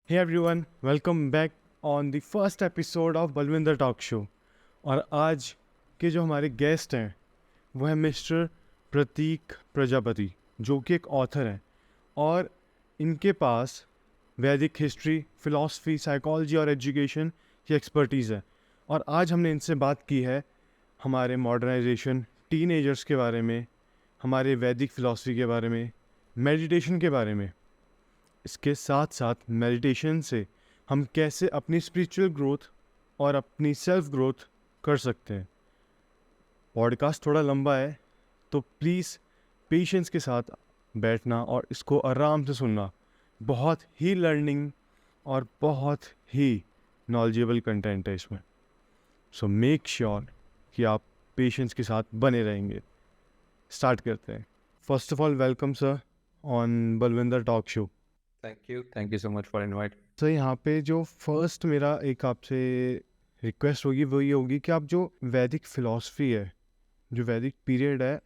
Hey everyone, welcome back on the first episode of Balwinder talk show. और आज के जो हमारे गेस्ट हैं वो है मिस्टर प्रतीक प्रजापति, जो कि एक ऑथर हैं और इनके पास वैदिक हिस्ट्री, फिलॉसफी, साइकोलॉजी और एजुकेशन की एक्सपर्टीज़ है। और आज हमने इनसे बात की है हमारे मॉडर्नाइजेशन, टीनेजर्स के बारे में, हमारे वैदिक फ़िलॉसफी के बारे में, मेडिटेशन के बारे में। इसके साथ साथ मेडिटेशन से हम कैसे अपनी स्पिरिचुअल ग्रोथ और अपनी सेल्फ ग्रोथ कर सकते हैं। पॉडकास्ट थोड़ा लंबा है तो प्लीज़ पेशेंस के साथ बैठना और इसको आराम से सुनना। बहुत ही लर्निंग और बहुत ही नॉलेजेबल कंटेंट है इसमें। सो मेक श्योर कि आप पेशेंस के साथ बने रहेंगे। स्टार्ट करते हैं। First of all welcome sir on Balwinder talk show. Thank you so much for invite. Sir यहाँ पे जो फर्स्ट मेरा एक आपसे रिक्वेस्ट होगी वो ये होगी कि आप जो वैदिक फ़िलॉसफी है, जो वैदिक पीरियड है,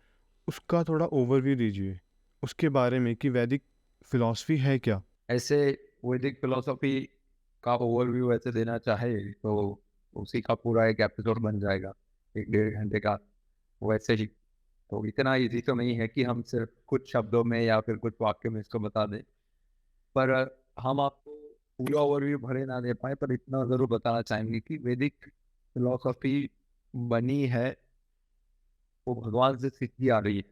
उसका थोड़ा ओवरव्यू दीजिए उसके बारे में कि वैदिक फ़िलॉसफी है क्या। ऐसे वैदिक फिलोसॉफी का ओवरव्यू ऐसे देना चाहे तो उसी का पूरा एक एपिसोड बन जाएगा, 1-1.5 घंटे का। वैसे ही तो इतना इजी तो नहीं है कि हम सिर्फ कुछ शब्दों में या फिर कुछ वाक्य में इसको बता दें, पर हम आपको पूरा ओवरव्यू भले ना दे पाए, पर इतना ज़रूर बताना चाहेंगे कि वैदिक फिलोसॉफी बनी है वो भगवान से सीखी आ रही है।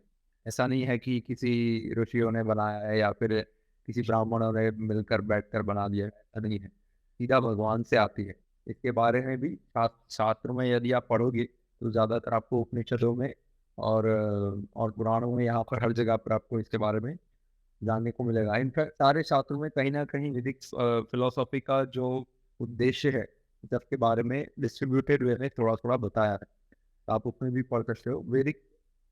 ऐसा नहीं है कि किसी ऋषियों ने बनाया है या फिर किसी ब्राह्मणों ने मिलकर बैठकर बना दिया है, ऐसा नहीं है। सीधा भगवान से आती है। इसके बारे में भी शास्त्र में यदि आप पढ़ोगे तो ज़्यादातर आपको उपनिषदों में और पुराणों में, यहाँ पर हर जगह पर आपको इसके बारे में जानने को मिलेगा। इनफैक्ट सारे शास्त्रों में कहीं ना कहीं वैदिक फिलोसॉफी का जो उद्देश्य है उसके बारे में डिस्ट्रीब्यूटेड वे में थोड़ा थोड़ा बताया है। आप उसमें भी पढ़ सकते हो। वैदिक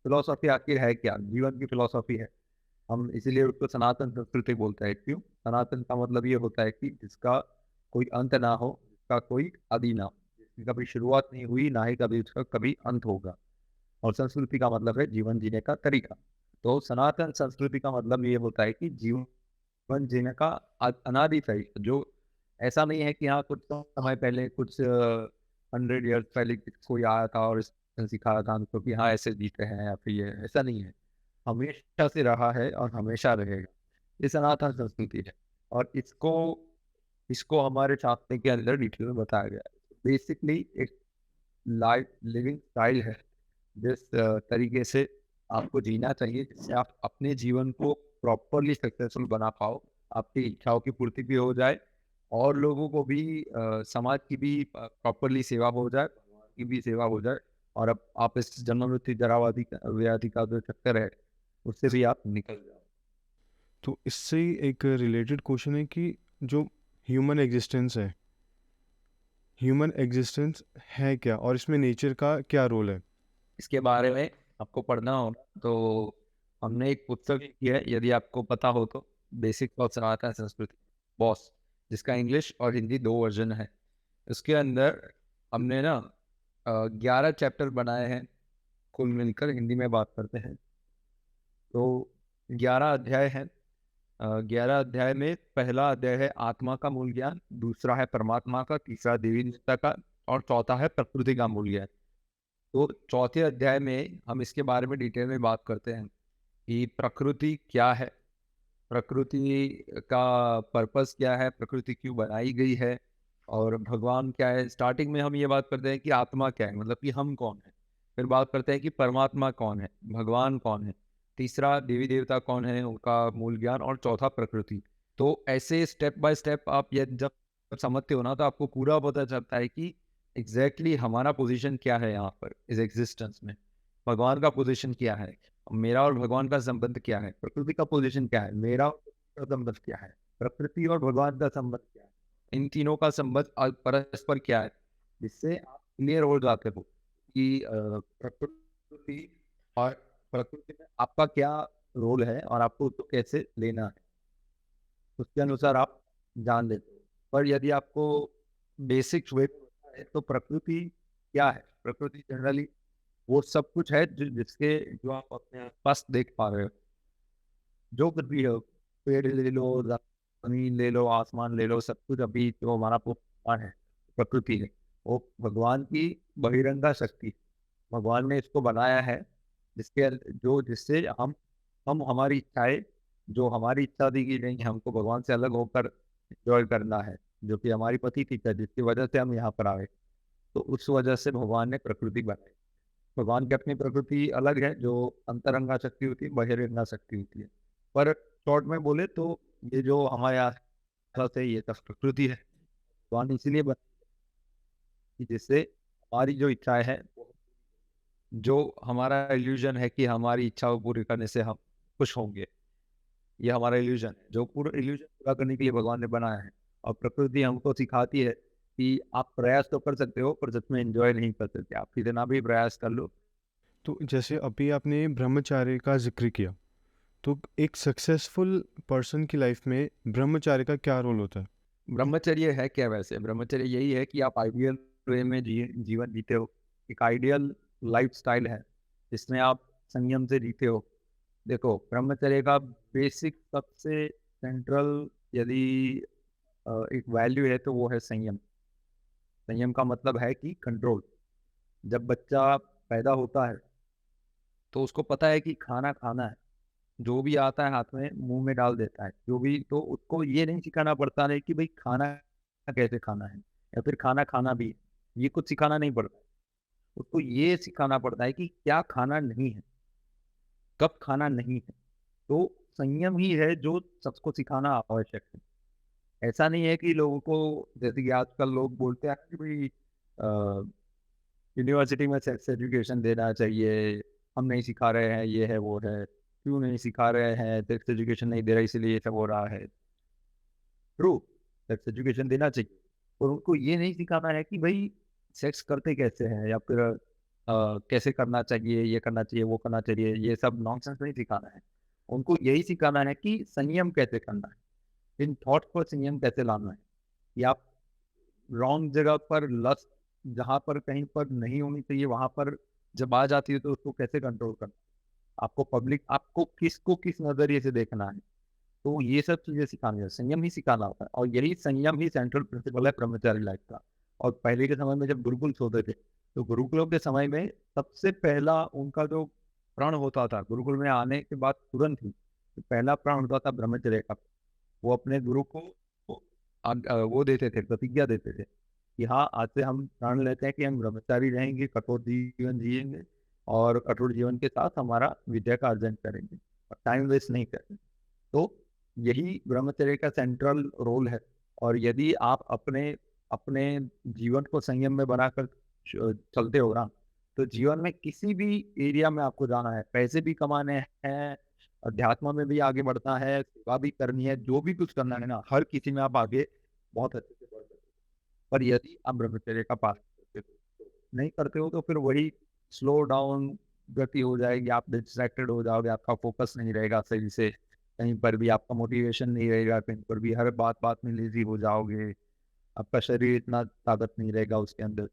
फिलोसॉफी आखिर है क्या? जीवन की फिलोसॉफी है। हम इसीलिए उसको सनातन संस्कृति बोलते हैं। क्यों? सनातन का मतलब ये होता है कि जिसका कोई अंत ना हो, जिसका कोई आदि ना हो, जिसकी कभी शुरुआत नहीं हुई, ना ही कभी उसका कभी अंत होगा। और संस्कृति का मतलब है जीवन जीने का तरीका। तो सनातन संस्कृति का मतलब ये होता है कि जीवन जीने का अनादि तरीका, जो ऐसा नहीं है कि हाँ कुछ समय पहले, कुछ 100 ईयर्स पहले कोई आया था और इसने सिखाया था हमको कि हाँ ऐसे जीते हैं, या फिर ये ऐसा नहीं है। हमेशा से रहा है और हमेशा रहेगा। ये सनातन संस्कृति है और इसको इसको हमारे शास्त्र के अंदर डिटेल में बताया गया है। बेसिकली एक लाइफ लिविंग स्टाइल है, जिस तरीके से आपको जीना चाहिए, जिससे आप अपने जीवन को प्रॉपरली सक्सेसफुल बना पाओ, आपकी इच्छाओं की पूर्ति भी हो जाए और लोगों को भी समाज की भी प्रॉपरली सेवा हो जाए, भगवान की भी सेवा हो जाए, और अब आप इस जन्म मृत्यु जरावादी व्याधि का जो चक्कर है उससे भी आप निकल जाओ। तो इससे ही एक रिलेटेड क्वेश्चन है कि जो ह्यूमन एग्जिस्टेंस है, ह्यूमन एग्जिस्टेंस है क्या और इसमें नेचर का क्या रोल है। इसके बारे में आपको पढ़ना होगा तो हमने एक पुस्तक लिखी है, यदि आपको पता हो तो, बेसिक ऑफ सनातन संस्कृति, बॉस, जिसका इंग्लिश और हिंदी 2 वर्जन है। उसके अंदर हमने ना 11 चैप्टर बनाए हैं कुल मिलकर, हिंदी में बात करते हैं तो 11 अध्याय हैं। 11 अध्याय में पहला अध्याय है आत्मा का मूल ज्ञान, दूसरा है परमात्मा का, तीसरा देवी देवता का, और चौथा है प्रकृति का मूल ज्ञान। तो चौथे अध्याय में हम इसके बारे में डिटेल में बात करते हैं कि प्रकृति क्या है, प्रकृति का पर्पस क्या है, प्रकृति क्यों बनाई गई है, और भगवान क्या है। स्टार्टिंग में हम ये बात करते हैं कि आत्मा क्या है, मतलब कि हम कौन है। फिर बात करते हैं कि परमात्मा कौन है, भगवान कौन है, तीसरा देवी देवता कौन है, उनका मूल ज्ञान, और चौथा प्रकृति। तो ऐसे स्टेप बाय स्टेप आप ये जब समझते हो ना तो आपको पूरा पता चलता है कि एग्जैक्टली हमारा पोजीशन क्या है यहाँ पर इस एग्जिस्टेंस में, भगवान का पोजीशन क्या है, मेरा और भगवान का संबंध क्या है, प्रकृति का पोजीशन क्या है, मेरा और प्रकृति का संबंध क्या है, प्रकृति और भगवान का संबंध क्या है, इन तीनों का संबंध परस्पर क्या है, जिससे आप क्लियर हो जाते हो कि प्रकृति और प्रकृति में आपका क्या रोल है और आपको उसको कैसे लेना है, उसके अनुसार आप जान लेते हो। पर यदि आपको बेसिक वे है तो प्रकृति क्या है, प्रकृति जनरली वो सब कुछ है जिसके जो आप अपने आसपास देख पा रहे हो, जो कुछ भी हो, पेड़ ले लो, ज़मीन ले लो, आसमान ले लो, सब कुछ अभी जो हमारा भगवान है, प्रकृति है, वो भगवान की बहिरंगा शक्ति। भगवान ने इसको बनाया है जिससे हम हमारी इच्छाएँ, जो हमारी इच्छा थी कि नहीं हमको भगवान से अलग होकर एन्जॉय करना है, जो कि हमारी पति थी जिसकी वजह से हम यहाँ पर आए। तो उस वजह से भगवान ने प्रकृति बनाई। भगवान की अपनी प्रकृति अलग है, जो अंतरंगा शक्ति होती है, बहिरंगा शक्ति होती है। पर शॉर्ट में बोले तो ये जो हमारे आस-पास है ये सब प्रकृति है। भगवान इसीलिए बनाई कि जिससे हमारी जो इच्छाएँ हैं, जो हमारा इल्यूज़न है कि हमारी इच्छा को पूरी करने से हम खुश होंगे। ये हमारा इल्यूज़न है, जो पूरा इल्यूज़न पूरा करने के लिए भगवान ने बनाया है। और प्रकृति हमको सिखाती है कि आप प्रयास तो कर सकते हो, पर सच में एन्जॉय नहीं कर सकते। आप कितना भी प्रयास कर लो। तो जैसे अभी आपने ब्रह्मचार्य का ज़िक्र किया, तो एक सक्सेसफुल पर्सन की लाइफ में ब्रह्मचार्य का क्या रोल होता है? ब्रह्मचर्य है क्या वैसे? ब्रह्मचर्य यही है कि आप आइडियल वे में जीवन जीते हो। एक आइडियल लाइफ़स्टाइल है, जिसमें आप संयम से जीते हो। देखो, ब्रह्मचर्य का बेसिक सबसे सेंट्रल यदि एक वैल्यू है तो वो है संयम। संयम का मतलब है कि कंट्रोल। जब बच्चा पैदा होता है, तो उसको पता है कि खाना खाना है। जो भी आता है हाथ में, मुँह में डाल देता है। जो भी तो उसको ये नहीं सिखाना पड़ता है कि भई खाना कैसे खाना है या फिर खाना खाना भी है। ये कुछ सिखाना नहीं पड़ता। उसको ये सिखाना पड़ता है कि क्या खाना नहीं है, कब खाना नहीं है। तो संयम ही है जो सबको सिखाना आवश्यक है। ऐसा नहीं है कि लोगों को, जैसे कि आजकल लोग बोलते हैं कि भई यूनिवर्सिटी में सेक्स एजुकेशन देना चाहिए, हम नहीं सिखा रहे हैं, ये है, वो है। क्यों नहीं सिखा रहे हैं? सेक्स एजुकेशन नहीं दे रहे इसलिए ये सब हो रहा है। ट्रू, सेक्स एजुकेशन देना चाहिए। और उनको ये नहीं सिखाना है कि भई सेक्स करते कैसे हैं या फिर कैसे करना चाहिए, ये करना चाहिए, वो करना चाहिए, ये सब नॉनसेंस नहीं सिखाना है। उनको यही सिखाना है कि संयम कैसे करना है, इन थॉट्स पर संयम कैसे लाना है, कि आप रॉन्ग जगह पर लस्ट जहाँ पर कहीं पर नहीं होनी चाहिए, वहाँ पर जब आ जाती है तो उसको कैसे कंट्रोल करना है। आपको किसको किस नज़रिए से देखना है। तो ये सब चीज़ें सिखानी है, संयम ही सिखाना होता है और यही संयम ही सेंट्रल प्रिंसिपल है ब्रह्मचारी लाइफ का। और पहले के समय में जब गुरुकुल होते थे, तो गुरुकुलों के समय में सबसे पहला उनका जो प्रण होता था, गुरुकुल में आने के बाद तुरंत ही, तो पहला प्रण होता था ब्रह्मचर्य का। वो अपने गुरु को वो देते थे, प्रतिज्ञा देते थे कि हाँ, आज से हम प्रण लेते हैं कि हम ब्रह्मचारी रहेंगे, कठोर जीवन जिएँगे और कठोर जीवन के साथ हमारा विद्या का अर्जन करेंगे और टाइम वेस्ट नहीं करेंगे। तो यही ब्रह्मचर्य का सेंट्रल रोल है। और यदि आप अपने अपने जीवन को संयम में बनाकर चलते हो ना, तो जीवन में किसी भी एरिया में आपको जाना है, पैसे भी कमाने हैं, अध्यात्म में भी आगे बढ़ना है, सेवा भी करनी है, जो भी कुछ करना है ना, हर किसी में आप आगे बहुत अच्छे से बढ़ सकते हो। पर यदि आप ब्रह्मचर्य का पालन नहीं करते हो तो फिर वही स्लो डाउन गति हो जाएगी, आप डिस्ट्रैक्टेड हो जाओगे, आपका फोकस नहीं रहेगा सही से, कहीं पर भी आपका मोटिवेशन नहीं रहेगा, कहीं पर भी हर बात में लेजी हो जाओगे, आपका शरीर इतना ताकत नहीं रहेगा उसके अंदर।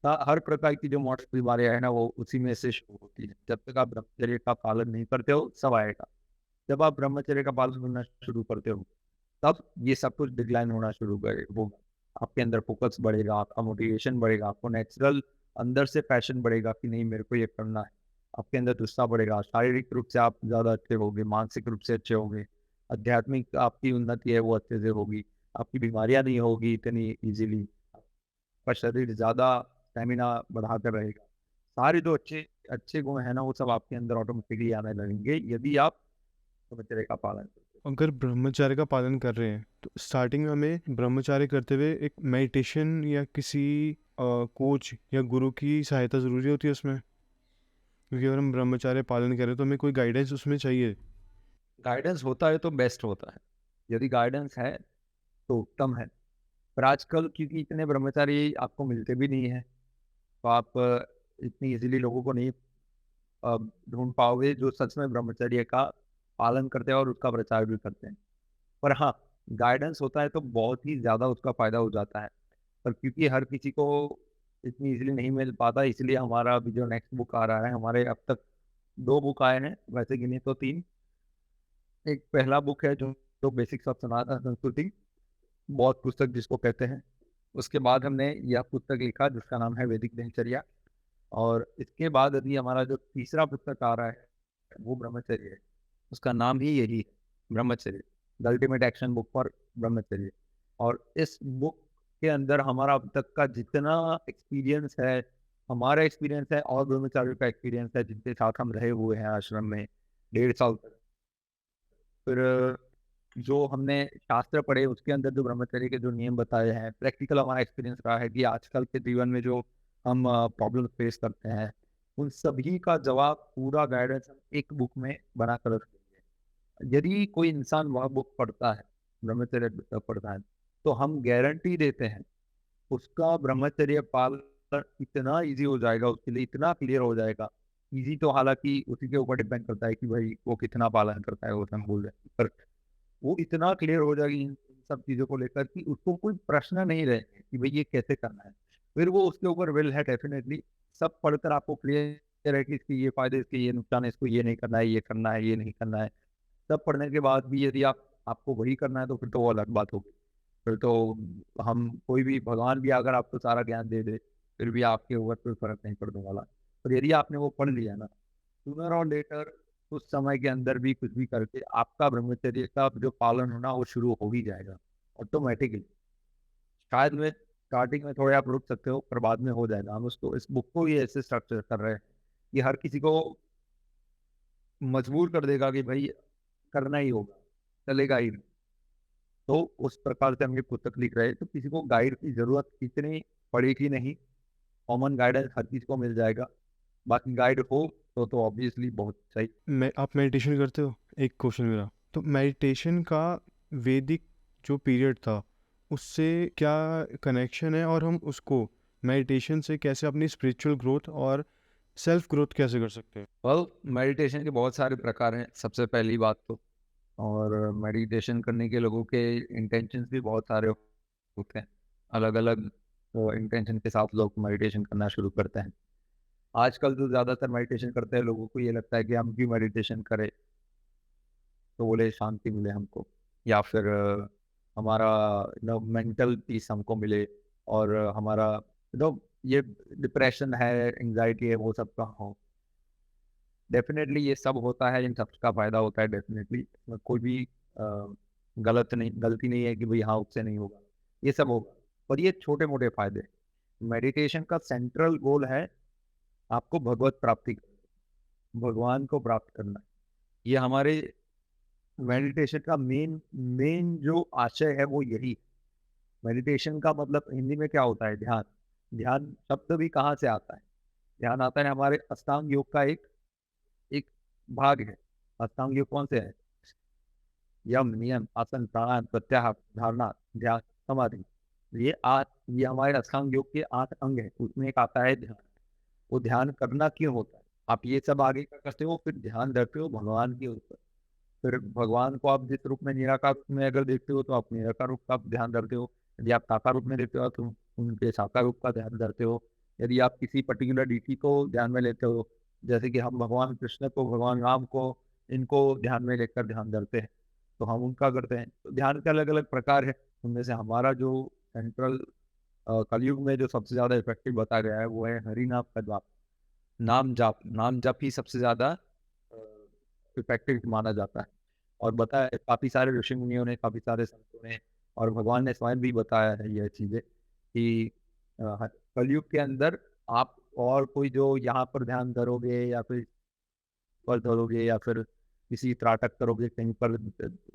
हर प्रकार की जो मॉडर्न बीमारियां है ना, वो उसी में से शुरू होती है। जब तक आप ब्रह्मचर्य का पालन नहीं करते हो, सब आएगा। जब आप ब्रह्मचर्य का पालन करना शुरू करते हो, तब ये सब कुछ डिक्लाइन होना शुरू होगा। आपके अंदर फोकस बढ़ेगा, आपका मोटिवेशन बढ़ेगा, आपको नेचुरल अंदर से पैशन बढ़ेगा कि नहीं मेरे को ये करना है। आपके अंदर उत्साह बढ़ेगा, शारीरिक रूप से आप ज़्यादा अच्छे होगे, मानसिक रूप से अच्छे होगे, आध्यात्मिक आपकी उन्नति है वो अच्छे से होगी, आपकी बीमारियाँ नहीं होगी इतनी ईज़िली, आपका शरीर ज़्यादा स्टैमिना बढ़ाकर रहेगा। सारे जो अच्छे अच्छे गुण हैं ना, वो सब आपके अंदर ऑटोमेटिकली आने लगेंगे यदि आप ब्रह्मचर्य का पालन करते हो। अगर ब्रह्मचार्य का पालन कर रहे हैं, तो स्टार्टिंग में हमें ब्रह्मचार्य करते हुए एक मेडिटेशन या किसी कोच या गुरु की सहायता ज़रूरी होती है उसमें? क्योंकि अगर हम ब्रह्मचार्य पालन करें तो हमें कोई गाइडेंस उसमें चाहिए। गाइडेंस होता है तो बेस्ट होता है। यदि गाइडेंस है तो उत्तम है। पर आजकल क्योंकि इतने ब्रह्मचारी आपको मिलते भी नहीं हैं, तो आप इतनी ईज़िली लोगों को नहीं ढूँढ पाओगे जो सच में ब्रह्मचर्य का पालन करते हैं और उसका प्रचार भी करते हैं। पर हाँ, गाइडेंस होता है तो बहुत ही ज़्यादा उसका फ़ायदा हो जाता है। पर क्योंकि हर किसी को इतनी ईज़िली नहीं मिल पाता, इसलिए हमारा अभी जो नेक्स्ट बुक आ रहा है, हमारे अब तक 2 बुक आए हैं, वैसे गिने तो 3। एक पहला बुक है जो तो बेसिक्स ऑफ सनातन संस्कृति, बौद्ध पुस्तक जिसको कहते हैं। उसके बाद हमने यह पुस्तक लिखा जिसका नाम है वैदिक दिनचर्या। और इसके बाद अभी हमारा जो तीसरा पुस्तक आ रहा है वो ब्रह्मचर्य है। उसका नाम ही यही है, ब्रह्मचर्य, the ultimate action book for ब्रह्मचर्य। और इस बुक के अंदर हमारा अब तक का जितना एक्सपीरियंस है, हमारा एक्सपीरियंस है और ब्रह्मचार्य का एक्सपीरियंस है जिनके साथ हम रहे हुए हैं आश्रम में 1.5 साल तक, फिर जो हमने शास्त्र पढ़े उसके अंदर जो ब्रह्मचर्य के जो नियम बताए हैं, प्रैक्टिकल हमारा एक्सपीरियंस रहा है कि आजकल के जीवन में जो हम प्रॉब्लम फेस करते हैं उन सभी का जवाब, पूरा गाइडेंस हम एक बुक में बना कर रखते हैं। यदि कोई इंसान वह बुक पढ़ता है, ब्रह्मचर्य पुस्तक पढ़ता है, तो हम गारंटी देते हैं उसका ब्रह्मचर्य पालन इतना इजी हो जाएगा, उसके लिए इतना क्लियर हो जाएगा। इजी तो हालांकि उसी के ऊपर डिपेंड करता है कि भाई वो कितना पालन करता है, वो हम भूल जाए, पर वो इतना क्लियर हो जाएगी इन सब चीज़ों को लेकर कि उसको कोई प्रश्न नहीं रहेगा कि भाई ये कैसे करना है। फिर वो उसके ऊपर वेल है, डेफिनेटली सब पढ़कर आपको क्लियर है कि इसके ये फायदे, इसके ये नुकसान है, इसको ये नहीं करना है, ये करना है, ये नहीं करना है। सब पढ़ने के बाद भी यदि आपको वही करना है तो फिर तो वो अलग बात होगी। फिर तो हम कोई भी, भगवान भी अगर आपको सारा ज्ञान दे दे फिर भी आपके ऊपर कोई फर्क नहीं पड़ने वाला। पर यदि आपने वो पढ़ लिया ना, सूनर और लेटर उस समय के अंदर भी कुछ भी करके आपका ब्रह्मचर्य का जो पालन होना वो शुरू हो ही जाएगा ऑटोमेटिकली। शायद में स्टार्टिंग में थोड़े आप रुक सकते हो पर बाद में हो जाएगा। हम उसको, इस बुक को ही ऐसे स्ट्रक्चर कर रहे हैं कि हर किसी को मजबूर कर देगा कि भाई करना ही होगा, चलेगा ही नहीं। तो उस प्रकार से हम ये पुस्तक लिख रहे हैं, तो किसी को गाइड की जरूरत इतनी पड़ेगी नहीं, कॉमन गाइडेंस हर चीज को मिल जाएगा। बाकी गाइड हो तो ऑब्वियसली बहुत सही। मैं आप मेडिटेशन करते हो? एक क्वेश्चन मेरा, तो मेडिटेशन का वैदिक जो पीरियड था उससे क्या कनेक्शन है, और हम उसको मेडिटेशन से कैसे अपनी स्पिरिचुअल ग्रोथ और सेल्फ ग्रोथ कैसे कर सकते हैं? वेल, मेडिटेशन के बहुत सारे प्रकार हैं, सबसे पहली बात तो। और मेडिटेशन करने के लोगों के इंटेंशंस भी बहुत सारे होते हैं, अलग अलग इंटेंशन के साथ लोग मेडिटेशन करना शुरू करते हैं। आजकल जो ज़्यादातर मेडिटेशन करते हैं लोगों को ये लगता है कि हम भी मेडिटेशन करें तो बोले शांति मिले हमको, या फिर हमारा मेंटल पीस हमको मिले, और हमारा ये डिप्रेशन है, एंजाइटी है, वो सब का हो। डेफिनेटली ये सब होता है, इन सब का फायदा होता है डेफिनेटली, इसमें कोई भी गलती नहीं है कि भाई हाँ उससे नहीं होगा, ये सब होगा। पर ये छोटे मोटे फायदे, मेडिटेशन का सेंट्रल गोल है आपको भगवत प्राप्ति, भगवान को प्राप्त करना। ये हमारे मेडिटेशन का मेन मेन जो आशय है वो यही। मेडिटेशन का मतलब हिंदी में क्या होता है? ध्यान। ध्यान शब्द भी कहाँ से आता है? ध्यान आता है हमारे अष्टांग योग का एक एक भाग है। अष्टांग योग कौन से है? यम, नियम, आसन, प्राणायाम, प्रत्याहार, धारणा, ध्यान, समाधि। ये हमारे अष्टांग योग के 8 अंग है, उसमें एक आता है ध्यान। वो ध्यान करना क्यों होता है? आप ये सब आगे का करते हो, फिर ध्यान रखते हो भगवान के ऊपर। फिर भगवान को आप जिस रूप में, निराकार रूप में अगर देखते हो तो आप निराकार रूप का ध्यान रखते हो। यदि आप साकार रूप में देखते हो तो उनके साकार रूप का ध्यान रखते हो। यदि आप किसी पर्टिकुलर डीटी को ध्यान में लेते हो, जैसे कि हम भगवान कृष्ण को, भगवान राम को, इनको ध्यान में लेकर ध्यान धरते हैं, तो हम उनका करते हैं। तो ध्यान के अलग अलग प्रकार है, उनमें से हमारा जो सेंट्रल कलयुग में जो सबसे ज्यादा इफेक्टिव बताया गया है वो है हरि नाम का जाप। नाम जाप, नाम जाप ही सबसे ज्यादा इफेक्टिव माना जाता है। और बताया काफी सारे ऋषि मुनियों ने, काफी सारे संतों ने, और भगवान ने स्वयं भी बताया है यह चीजें कि कलयुग के अंदर आप और कोई जो यहाँ पर ध्यान करोगे या फिर पर धरोगे या फिर किसी त्राटक करोगे, कहीं पर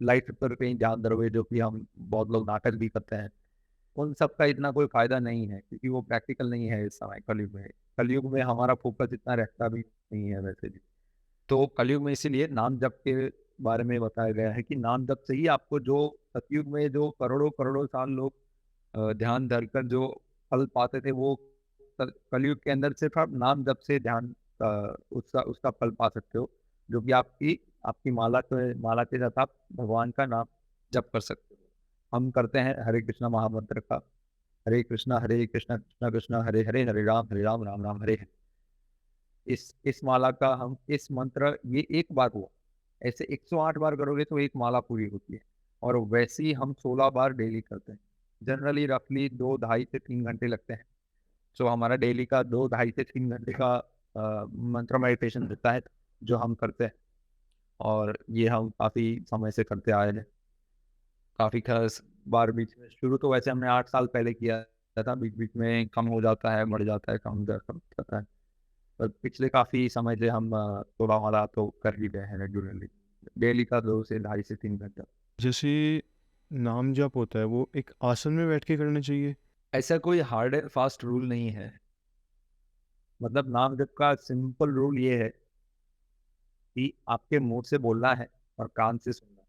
लाइट पर कहीं ध्यान धरोगे, जो कि हम बहुत लोग नाटक भी करते हैं, उन सब का इतना कोई फायदा नहीं है क्योंकि वो प्रैक्टिकल नहीं है इस समय कलयुग में। कलयुग में हमारा फोकस इतना रहता भी नहीं है वैसे भी। तो कलयुग में इसीलिए नाम जप के बारे में बताया गया है कि नाम जप से ही आपको, जो सतयुग में जो करोड़ों करोड़ों साल लोग ध्यान धरकर जो फल पाते थे, वो कलयुग के अंदर सिर्फ आप नाम जप से ध्यान उसका फल पा सकते हो, जो कि आपकी आपकी माला के साथ आप भगवान का नाम जप कर सकते हो। हम करते हैं हरे कृष्णा महामंत्र का, हरे कृष्णा कृष्णा कृष्णा हरे हरे, हरे राम राम राम हरे हरे। इस माला का हम, इस मंत्र ये एक बार हुआ, ऐसे 108 बार करोगे तो एक माला पूरी होती है। और वैसे ही हम 16 बार डेली करते हैं। जनरली रफली 2 ढाई से 3 घंटे लगते हैं। सो हमारा डेली का 2 ढाई से 3 घंटे का मंत्र मेडिटेशन रहता है जो हम करते हैं। और ये हम काफ़ी समय से करते आए हैं। काफ़ी खास बार बीच में शुरू तो वैसे हमने 8 साल पहले किया था, बीच बीच में कम हो जाता है, बढ़ जाता है, कम जाता है। पर पिछले काफ़ी समय से हम थोड़ा हमारा तो कर ही रहे हैं रेगुलरली। डेली का 2 से 3 घंटा। जैसे नाम जप होता है वो एक आसन में बैठ के करना चाहिए? ऐसा कोई हार्ड एंड फास्ट रूल नहीं है। मतलब नाम जप का सिंपल रूल ये है कि आपके मुंह से बोलना है और कान से सुनना है।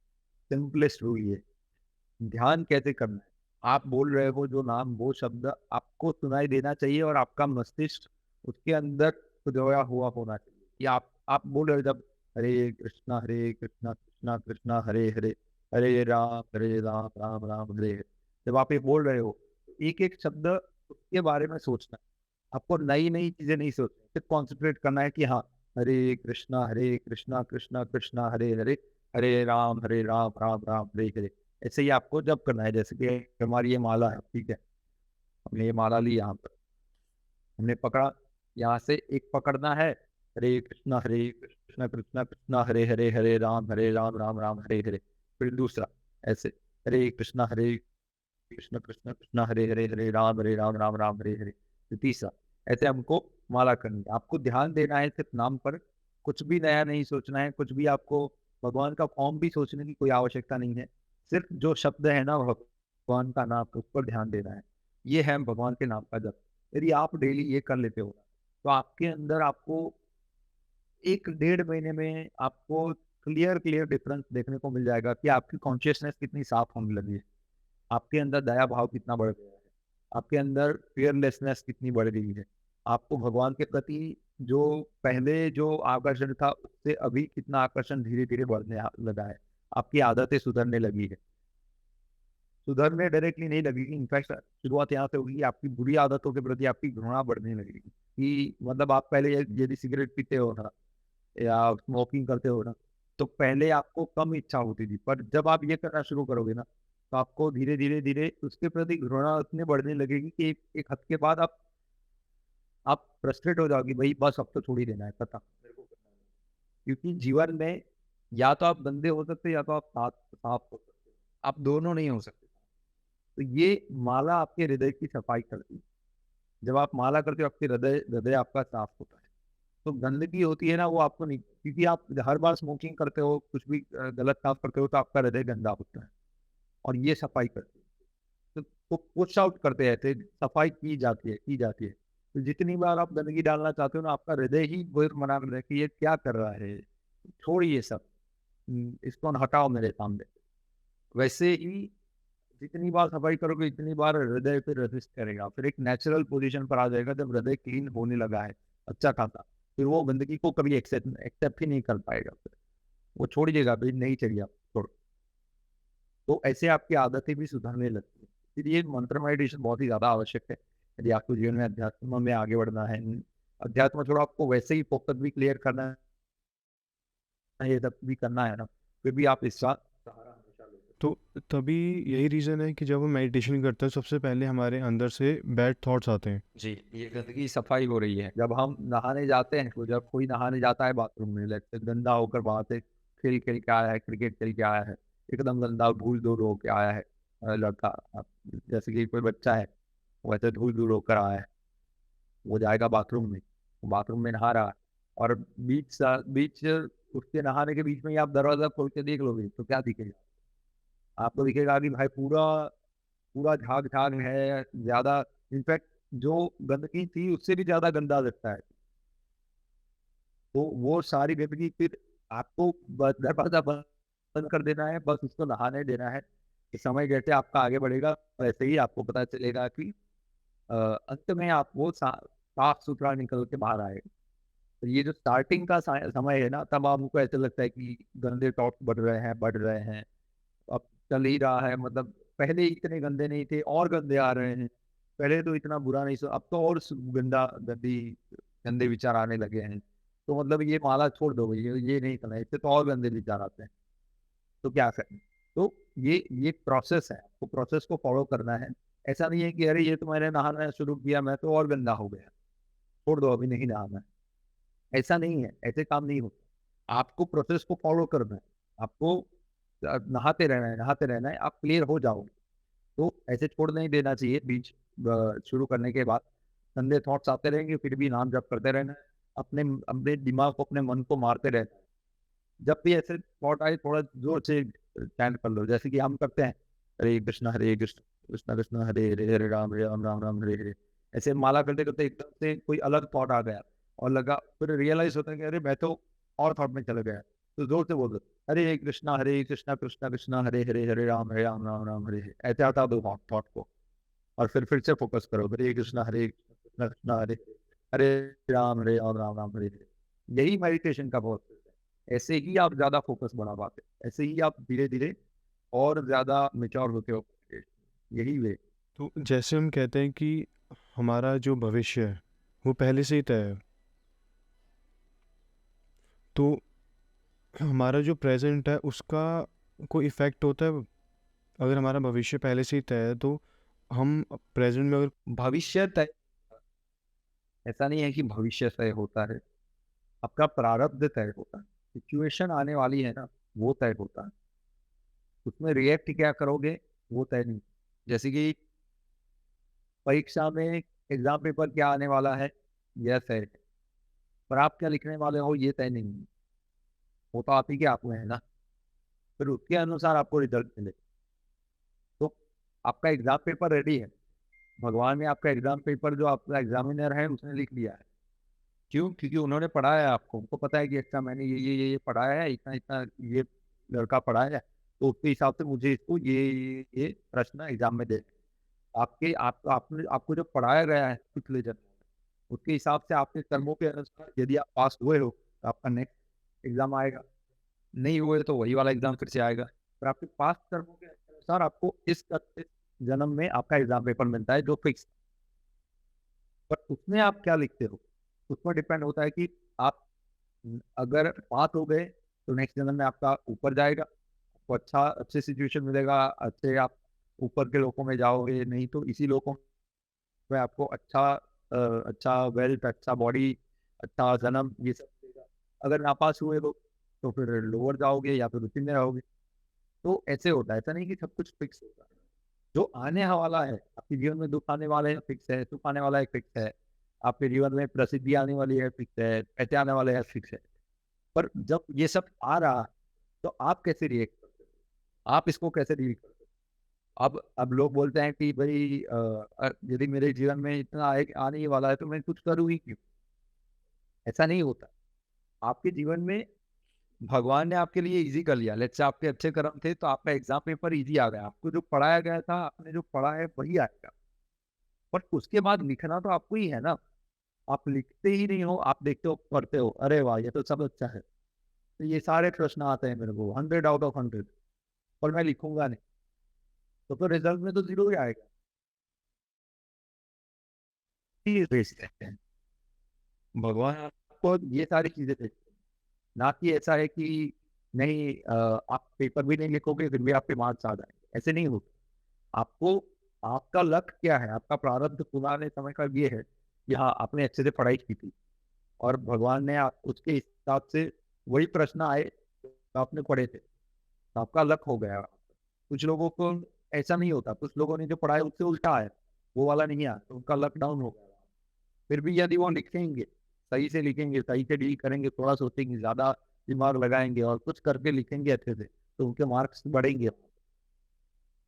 सिंपलेस्ट रूल ये। ध्यान कैसे करना है? आप बोल रहे हो जो नाम, वो शब्द आपको सुनाई देना चाहिए और आपका मस्तिष्क उसके अंदर खोया हुआ होना चाहिए। कि आप बोल रहे हो जब हरे कृष्णा कृष्णा कृष्णा हरे हरे, हरे राम राम राम हरे हरे। जब आप ये बोल रहे हो तो एक एक शब्द उसके बारे में सोचना है। आपको नई नई चीजें नहीं सोचनी, सिर्फ कॉन्सेंट्रेट करना है कि हाँ, हरे कृष्णा कृष्णा कृष्णा हरे हरे, हरे राम राम राम हरे हरे। ऐसे ही आपको जब करना है। जैसे कि हमारी ये माला है, ठीक है, हमने ये माला ली, यहाँ पर हमने पकड़ा, यहाँ से एक पकड़ना है, हरे कृष्णा कृष्णा कृष्णा हरे हरे राम राम राम हरे हरे। फिर दूसरा ऐसे, हरे कृष्णा कृष्णा कृष्णा हरे राम राम राम हरे हरे। फिर तीसरा ऐसे हमको माला करनी है। आपको ध्यान देना है सिर्फ नाम पर, कुछ भी नया नहीं सोचना है, कुछ भी आपको भगवान का फॉर्म भी सोचने की कोई आवश्यकता नहीं है। सिर्फ जो शब्द है ना भगवान का नाम, उस पर ध्यान देना है। ये है भगवान के नाम का जप। यदि आप डेली ये कर लेते हो तो आपके अंदर आपको 1 डेढ़ महीने में आपको क्लियर डिफरेंस देखने को मिल जाएगा कि आपकी कॉन्शियसनेस कितनी साफ होने लगी है, आपके अंदर दया भाव कितना बढ़ गया है, आपके अंदर फियरलेसनेस कितनी बढ़ गई है, आपको भगवान के प्रति जो पहले जो आकर्षण था उससे अभी कितना आकर्षण धीरे धीरे बढ़ने लगा है, आपकी आदतें सुधरने लगी है। सुधरने डायरेक्टली नहीं लगेगी, इनफैक्ट शुरुआत यहाँ से होगी कि आपकी बुरी आदतों के प्रति आपकी घृणा बढ़ने लगेगी। कि मतलब आप पहले यदि सिगरेट पीते हो ना या स्मोकिंग करते हो ना, तो पहले आपको कम इच्छा होती थी, पर जब आप ये करना शुरू करोगे ना तो आपको धीरे धीरे धीरे उसके प्रति घृणा उतनी बढ़ने लगेगी कि एक हद के बाद आप फ्रस्ट्रेट हो जाओगे, भाई बस अब तो छोड़ ही देना है, पता मेरे को करना है। क्योंकि जीवन में या तो आप गंदे हो सकते हो या तो आप साफ हो सकते हो, आप दोनों नहीं हो सकते। तो ये माला आपके हृदय की सफाई करती है। जब आप माला करते हो आपके हृदय हृदय आपका साफ होता है। तो गंदगी होती है ना, वो आपको नहीं, क्योंकि आप हर बार स्मोकिंग करते हो, कुछ भी गलत काम करते हो, तो आपका हृदय गंदा होता है और ये सफाई करती है। तो पुश आउट करते रहते, सफाई की जाती है। तो जितनी बार आप गंदगी डालना चाहते हो ना, आपका हृदय ही वो मना कर रहा है कि ये क्या कर रहा है, छोड़िए सब, इसको हटाओ मेरे सामने। वैसे ही जितनी बार सफाई करोगे इतनी बार हृदय पे रेजिस्ट करेगा, फिर एक नेचुरल पोजीशन पर आ जाएगा जब हृदय क्लीन होने लगा है अच्छा खासा। फिर वो गंदगी को कभी एक्सेप्ट ही नहीं कर पाएगा, फिर वो छोड़ देगा, भाई नहीं चाहिए आप छोड़। तो ऐसे आपकी आदतें भी सुधरने लगती है। इसलिए मंत्र मेडिटेशन बहुत ही ज्यादा आवश्यक है यदि आपको जीवन में अध्यात्म में आगे बढ़ना है। अध्यात्म छोड़ो, आपको वैसे ही फोकस भी क्लियर करना है, ये सब भी करना है ना, फिर भी आप इसका सहारा हमेशा ले सकते तो तभी यही रीज़न है कि जब हम मेडिटेशन करते हैं सबसे पहले हमारे अंदर से बैड थॉट्स आते हैं। जी। ये गंदगी सफाई हो रही है। जब हम नहाने जाते हैं, तो जब कोई नहाने जाता है बाथरूम में, लगते गंदा होकर वहां से खेल खेल के आया है, क्रिकेट खेल के आया है, एकदम गंदा धूल धूल होकर आया है, लड़का, जैसे कि कोई बच्चा है वैसे धूल धूल होकर आया है, वो जाएगा बाथरूम में नहा रहा है, और बीच उसके नहाने के बीच में ही आप दरवाजा खोल के देख लोगे तो क्या दिखेगा? आपको दिखेगा कि भाई पूरा पूरा झाग झाग है ज्यादा। इनफैक्ट जो गंदगी थी उससे भी ज्यादा गंदा लगता है। तो वो सारी गंदगी फिर आपको दरवाजा बंद कर देना है, बस उसको नहाने देना है। कि समय जैसे आपका आगे बढ़ेगा वैसे ही आपको पता चलेगा कि अंत में आप वो साफ सुथरा निकल के बाहर आएगा। तो ये जो स्टार्टिंग का समय है ना, तब आपको ऐसा लगता है कि गंदे टॉप बढ़ रहे हैं। अब चल ही रहा है, मतलब पहले इतने गंदे नहीं थे और गंदे आ रहे हैं। पहले तो इतना बुरा नहीं, अब तो और गंदे विचार आने लगे हैं। तो मतलब ये माला छोड़ दो, ये नहीं करना, इससे तो और गंदे विचार आते हैं। तो क्या करें? तो ये प्रोसेस है, आपको प्रोसेस को फॉलो करना है। ऐसा नहीं है कि अरे ये तो मैंने नहाना शुरू किया, मैं तो और गंदा हो गया, छोड़ दो अभी नहीं नहाना है। ऐसा नहीं है, ऐसे काम नहीं होता। आपको प्रोसेस को फॉलो करना है, आपको नहाते रहना है, नहाते रहना है, आप क्लियर हो जाओगे। तो ऐसे छोड़ नहीं देना चाहिए बीच शुरू करने के बाद। गंदे थॉट्स आते रहेंगे, फिर भी नाम जप करते रहना है, अपने अपने दिमाग को, अपने मन को मारते रहना है। जब भी ऐसे थॉट आए, थोड़ा जोर से चैंट कर लो, जैसे कि हम करते हैं, हरे कृष्ण कृष्ण कृष्ण हरे हरे, हरे राम राम राम हरे हरे। ऐसे माला करते करते एकदम से कोई अलग थॉट आ गया और लगा, फिर रियलाइज होता है कि अरे मैं तो और थॉट में चले गया। तो जोर से बोल दो, हरे कृष्णा कृष्णा कृष्णा हरे हरे, हरे राम राम हरे हरे। ऐसे हटा दो थॉट को और फिर से फोकस करो, हरे कृष्णा कृष्णा हरे हरे, हरे राम राम हरे हरे। यही मेडिटेशन का बहुत है। ऐसे ही आप ज्यादा फोकस बढ़ा पाते, ऐसे ही आप धीरे धीरे और ज्यादा मेच्योर होते हो। यही वे। तो जैसे हम कहते हैं कि हमारा जो भविष्य है वो पहले से ही तय है, तो हमारा जो प्रेजेंट है उसका कोई इफ़ेक्ट होता है? अगर हमारा भविष्य पहले से ही तय है तो हम प्रेजेंट में अगर भविष्य तय, ऐसा नहीं है कि भविष्य तय होता है, आपका प्रारब्ध तय होता है। सिचुएशन आने वाली है ना, वो तय होता है। उसमें रिएक्ट क्या करोगे वो तय नहीं। जैसे कि परीक्षा में एग्जाम पेपर क्या आने वाला है, यह तय है, पर आप क्या लिखने वाले हो ये तय नहीं है। वो तो आप ही के आप में है ना, फिर उसके अनुसार आपको रिजल्ट मिले। तो आपका एग्जाम पेपर रेडी है, भगवान ने आपका एग्जाम पेपर, जो आपका एग्जामिनर है उसने लिख लिया है। क्यों? क्योंकि उन्होंने पढ़ाया है आपको, उनको पता है कि अच्छा मैंने ये पढ़ाया है, इतना इतना ये लड़का पढ़ाया है, तो उसके हिसाब से मुझे इसको ये प्रश्न एग्जाम में दे। आपके आपने आपको जो पढ़ाया गया है पिछले जन्म में, उसके हिसाब से आपके कर्मों के अनुसार यदि आप पास हुए हो तो आपका नेक्स्ट एग्जाम आएगा, नहीं हुए तो वही वाला एग्जाम फिर से आएगा। पर आपके पास कर्मों के अनुसार आपको इस जन्म में आपका एग्जाम पेपर मिलता है जो फिक्स। पर उसमें आप क्या लिखते हो उस पर डिपेंड होता है कि आप अगर पास हो गए तो नेक्स्ट जन्म में आपका ऊपर जाएगा, आपको अच्छे सिचुएशन मिलेगा, अच्छे आप ऊपर के लोगों में जाओगे, नहीं तो इसी लोगों में आपको अच्छा वेल्थ, अच्छा बॉडी, अच्छा जन्म, ये सब मिलेगा। अगर नापास हुए तो फिर लोअर जाओगे या फिर उसी में रहोगे। तो ऐसे होता है, ऐसा नहीं कि सब कुछ फिक्स होता है। जो आने वाला है आपके जीवन में, दुख आने वाले हैं फिक्स है, सुख आने वाला है फिक्स है, आपके जीवन में प्रसिद्धि आने वाली है फिक्स है, पैसे आने वाले हैं फिक्स है। पर जब ये सब आ रहा तो आप कैसे रिएक्ट करते हो, आप इसको कैसे डील करते हो? अब लोग बोलते हैं कि भाई यदि मेरे जीवन में इतना आने ही वाला है तो मैं कुछ करूँ ही क्यों। ऐसा नहीं होता। आपके जीवन में भगवान ने आपके लिए इजी कर लिया। लेट्स से आपके अच्छे कर्म थे तो आपका एग्जाम पेपर इजी आ गया, आपको जो पढ़ाया गया था, आपने जो पढ़ा है वही आएगा। बट उसके बाद लिखना तो आपको ही है ना। आप लिखते ही नहीं हो, आप देखते हो पढ़ते हो, अरे वाह ये तो सब अच्छा है, तो ये सारे प्रश्न आते हैं मेरे को 100 आउट ऑफ 100, पर मैं लिखूंगा नहीं, तो फिर रिजल्ट में तो जीरो ही आएगा। ये बेस कहते हैं, भगवान आपको ये सारी चीजें देते हैं। ना कि ऐसा है कि नहीं आप पेपर भी नहीं लिखोगे फिर भी आपके मार्क्स आ जाएंगे, ऐसे नहीं होता। आपको, आपका लक्ष्य क्या है, आपका प्रारब्ध पुराने समय का ये है कि हाँ आपने अच्छे से पढ़ाई की थी और भगवान ने उसके हिसाब से वही प्रश्न आए जो आपने पढ़े थे, तो आपका लक हो गया। कुछ लोगों को ऐसा नहीं होता, कुछ लोगों ने जो पढ़ा है उससे उल्टा है, वो वाला नहीं आया तो उनका लक डाउन हो गया। फिर भी यदि वो लिखेंगे, सही से लिखेंगे, सही से डील करेंगे, थोड़ा सोचेंगे, ज्यादा दिमाग लगाएंगे और कुछ करके लिखेंगे अच्छे से, तो उनके मार्क्स बढ़ेंगे।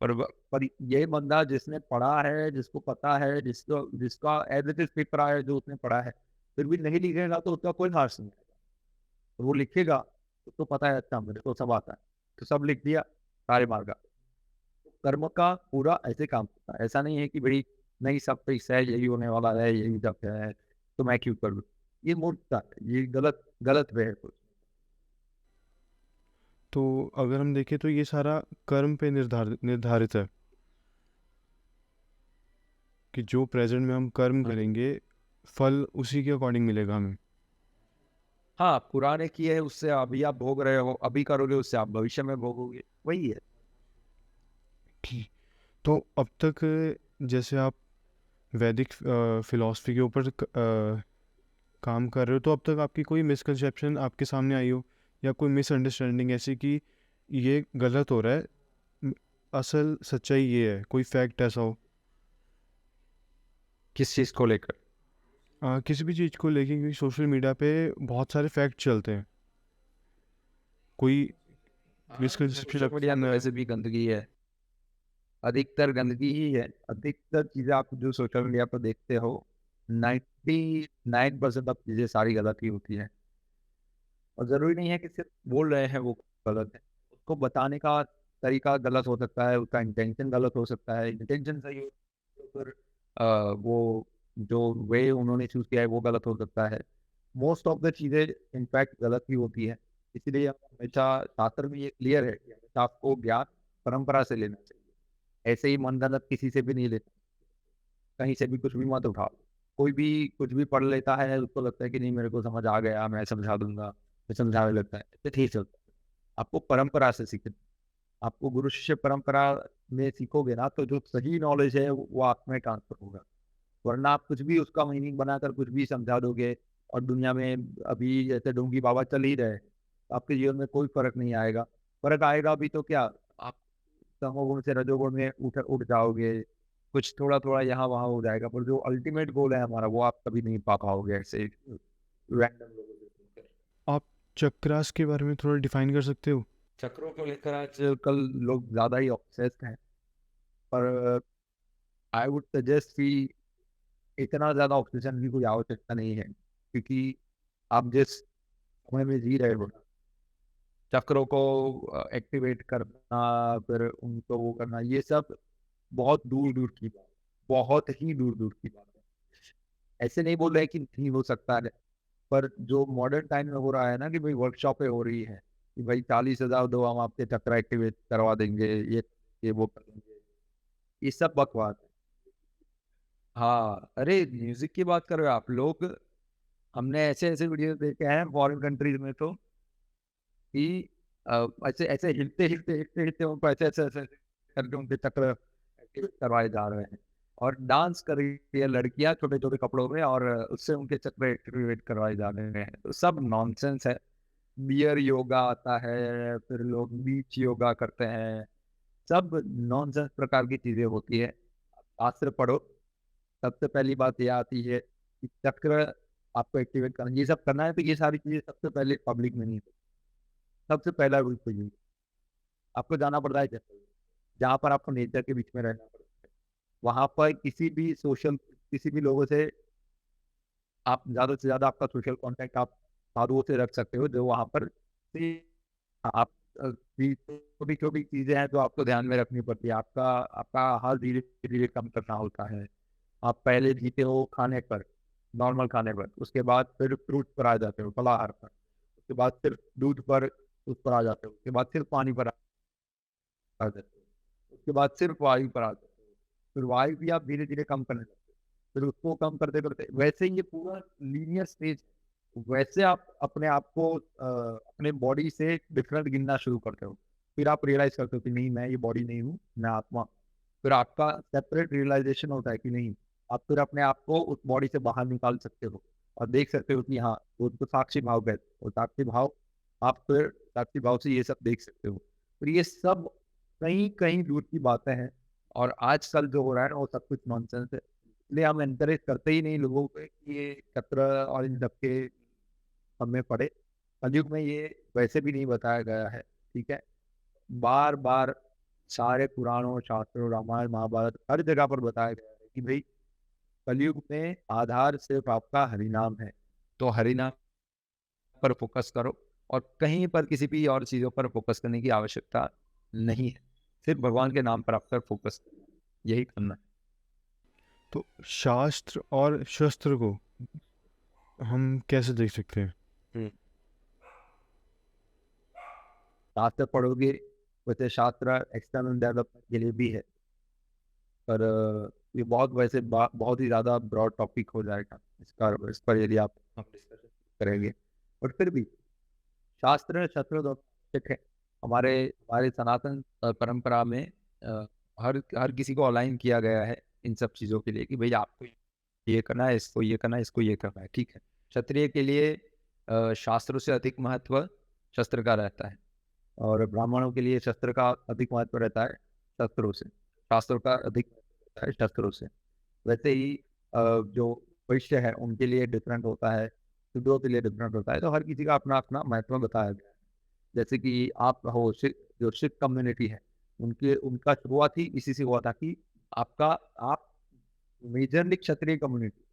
पर ये बंदा जिसने पढ़ा है, जिसको पता है, जिसका एज इट इज पेपर आया है जो उसने पढ़ा है, फिर भी नहीं लिखेगा तो उसका कोई हार्स नहीं है। तो वो लिखेगा, उसको पता है अच्छा मेरे को सब आता है, तो सब लिख दिया, सारे मार्क आ गए। कर्म का पूरा ऐसे काम होता है। ऐसा नहीं है कि भाई नहीं सब फिक्स है, यही होने वाला है, यही जब है, तो मैं क्यों करूँ। ये मूर्खता है, ये गलत गलत वे है कुछ। तो अगर हम देखें तो ये सारा कर्म पे निर्धारित है कि जो प्रेजेंट में हम कर्म करेंगे फल उसी के अकॉर्डिंग मिलेगा हमें। हाँ, पुराने किए है उससे अभी आप भोग रहे हो, अभी करोगे उससे आप भविष्य में भोगोगे, वही है। तो अब तक जैसे आप वैदिक फिलॉसफी के ऊपर काम कर रहे हो, तो अब तक आपकी कोई मिसकंसेप्शन आपके सामने आई हो या कोई मिसअंडरस्टैंडिंग ऐसी कि ये गलत हो रहा है, म- असल सच्चाई ये है, कोई फैक्ट ऐसा हो? किस चीज़ को लेकर? किसी भी चीज़ को लेके, क्योंकि सोशल मीडिया पे बहुत सारे फैक्ट चलते हैं, कोई मिसकंसेप्शन सोशल आपके मीडिया तो सामने आया? वैसे भी गंदगी है, अधिकतर गंदगी ही है। अधिकतर चीजें आप जो सोशल मीडिया पर देखते हो, 99% ऑफ चीजें सारी गलत ही होती है। और जरूरी नहीं है कि सिर्फ बोल रहे हैं वो गलत है, उसको बताने का तरीका गलत हो सकता है, उसका इंटेंशन गलत हो सकता है। इंटेंशन सही हो तो फिर वो जो वे उन्होंने चूज किया है वो गलत हो सकता है। मोस्ट ऑफ द चीजें इनफैक्ट गलत ही होती है। इसलिए हमेशा शास्त्र में ये क्लियर है कि हमेशा आपको ज्ञान परंपरा से लेना चाहिए, ऐसे ही मन गलत किसी से भी नहीं लेना, कहीं से भी कुछ भी मत उठाओ। कोई भी कुछ भी पढ़ लेता है, उसको लगता है कि नहीं मेरे को समझ आ गया, मैं समझा दूंगा, मैं समझाने लगता है, तो ठीक चलता है। आपको परंपरा से सीखना, आपको गुरु शिष्य परंपरा में सीखोगे ना, तो जो सही नॉलेज है वो आप में ट्रांसफर होगा। वरना आप कुछ भी उसका मीनिंग बनाकर कुछ भी समझा दोगे, और दुनिया में अभी जैसे डोंगी बाबा चल ही रहे, तो आपके जीवन में कोई फर्क नहीं आएगा। फर्क आएगा भी तो क्या, आप तमोगुण से रजोगुण में उठ उठ जाओगे, कुछ थोड़ा थोड़ा यहाँ वहाँ हो जाएगा, पर जो अल्टीमेट गोल है हमारा, वो आप कभी नहीं पा पाओगे ऐसे रैंडम लोगों से सुनकर। आप चक्रास के बारे में थोड़ा डिफाइन कर सकते हो? चक्रों को लेकर आजकल लोग ज्यादा ही ऑब्सेस्ड हैं, पर आई वुड सजेस्ट कि इतना ज्यादा ऑब्सेशन की कोई आवश्यकता नहीं है, क्योंकि आप जिस समय में जी रहे हो, चक्रों को एक्टिवेट करना, फिर उनको वो करना, ये सब बहुत दूर दूर की बात, बहुत ही दूर दूर की बात है। ऐसे नहीं बोल रहे कि नहीं हो सकता है, पर जो मॉडर्न टाइम में हो रहा है ना, कि भाई वर्कशॉपें हो रही है कि भाई 40,000 दो, हम आपके चक्र एक्टिवेट करवा देंगे, ये वो कर देंगे, ये सब बकवास है। हाँ, अरे म्यूजिक की बात कर रहे हो आप लोग, हमने ऐसे ऐसे वीडियो देखे हैं फॉरेन कंट्रीज में तो, कि ऐसे ऐसे हिलते हिलते हिलते हिलते उनको ऐसे ऐसे ऐसे करके उनके चक्र एक्टिवेट करवाए जा रहे हैं। और डांस कर रही है लड़कियां छोटे छोटे कपड़ों में, और उससे उनके चक्र एक्टिवेट करवाए जा रहे हैं। तो सब नॉनसेंस है। बियर योगा आता है, फिर लोग बीच योगा करते हैं, सब नॉनसेंस प्रकार की चीजें होती है। शास्त्र पढ़ो, सबसे पहली बात यह आती है कि चक्र आपको एक्टिवेट करना, ये सब करना है, तो ये सारी चीजें सबसे पहले पब्लिक में नहीं होती। सबसे पहला रूल तो ये, आपको जाना पड़ता है जंगल, जहाँ पर आपको नेचर के बीच में रहना पड़ता है। वहां पर किसी भी लोगों से आप ज्यादा से ज्यादा आपका सोशल कांटेक्ट आप साधुओं से रख सकते हो, जो वहां पर आप छोटी छोटी चीजें हैं जो आपको ध्यान में रखनी पड़ती है। आपका आपका आहार धीरे धीरे कम करना होता है। आप पहले जीते हो खाने पर, नॉर्मल खाने पर, उसके बाद फिर फ्रूट पर आ जाते हो, फलाहार पर, उसके बाद सिर्फ दूध पर, उस पर आ जाते हो, उसके बाद सिर्फ पानी पर आ जाते हो, उसके बाद सिर्फ वायु पर आ जाते हो, फिर वायु भी आप धीरे धीरे कम करने लगते हो, फिर उसको कम करते करते, वैसे ही ये पूरा लीनियर स्टेज। वैसे आप अपने आप को अपने बॉडी से डिफरेंट गिनना शुरू करते हो। फिर आप रियलाइज करते हो कि नहीं, मैं ये बॉडी नहीं हूँ, मैं आत्मा हूँ। फिर आपका सेपरेट रियलाइजेशन होता है कि नहीं, आप फिर अपने आप को उस बॉडी से बाहर निकाल सकते हो, और देख सकते हो कि हाँ, वो तो साक्षी भाव कहते हैं, और साक्षी भाव, आप फिर साक्षी भाव से ये सब देख सकते हो। फिर ये सब कहीं कहीं दूर की बातें हैं, और आजकल जो हो रहा है ना, वो सब कुछ नॉनसेंस है। इसलिए हम एनकरेज करते ही नहीं लोगों को कि ये चक्र और इन सबके हमें पड़े। कलयुग में ये वैसे भी नहीं बताया गया है, ठीक है। बार बार सारे पुराणों, शास्त्रों, रामायण, महाभारत, हर जगह पर बताया गया है कि भाई कलयुग में आधार सिर्फ आपका हरिनाम है, तो हरिनाम पर फोकस करो, और कहीं पर किसी भी और चीजों पर फोकस करने की आवश्यकता नहीं है। सिर्फ भगवान के नाम पर आपका फोकस करना है, यही करना है। तो शास्त्र और शस्त्र को हम कैसे देख सकते हैं? शास्त्र पढ़ोगे, वैसे शास्त्र एक्सटर्नल डेवलपमेंट के लिए भी है, पर ये बहुत वैसे बहुत ही ज़्यादा ब्रॉड टॉपिक हो जाएगा इस पर यदि आप हम डिस्कशन करेंगे। और फिर भी शास्त्र शस्त्र दोनों आवश्यक है। हमारे हमारे सनातन परंपरा में हर किसी को अलाइन किया गया है इन सब चीज़ों के लिए कि भाई आपको ये करना है, इसको ये करना है, इसको ये करना है, ठीक है। क्षत्रिय के लिए शास्त्रों से अधिक महत्व शस्त्र का रहता है और ब्राह्मणों के लिए शस्त्र का अधिक महत्व रहता है शस्त्रों से, शास्त्रों का अधिक महत्व रहता है शस्त्रों से। वैसे ही जो वैश्य है उनके लिए डिफरेंट होता है, शूद्रों के लिए डिफरेंट होता है, तो हर किसी का अपना अपना महत्व बताया गया है। जैसे कि आप हो जो सिख कम्युनिटी है, उनके उनका शुरुआत ही इसी से हुआ था कि आपका आप मेजरली क्षत्रिय कम्युनिटी,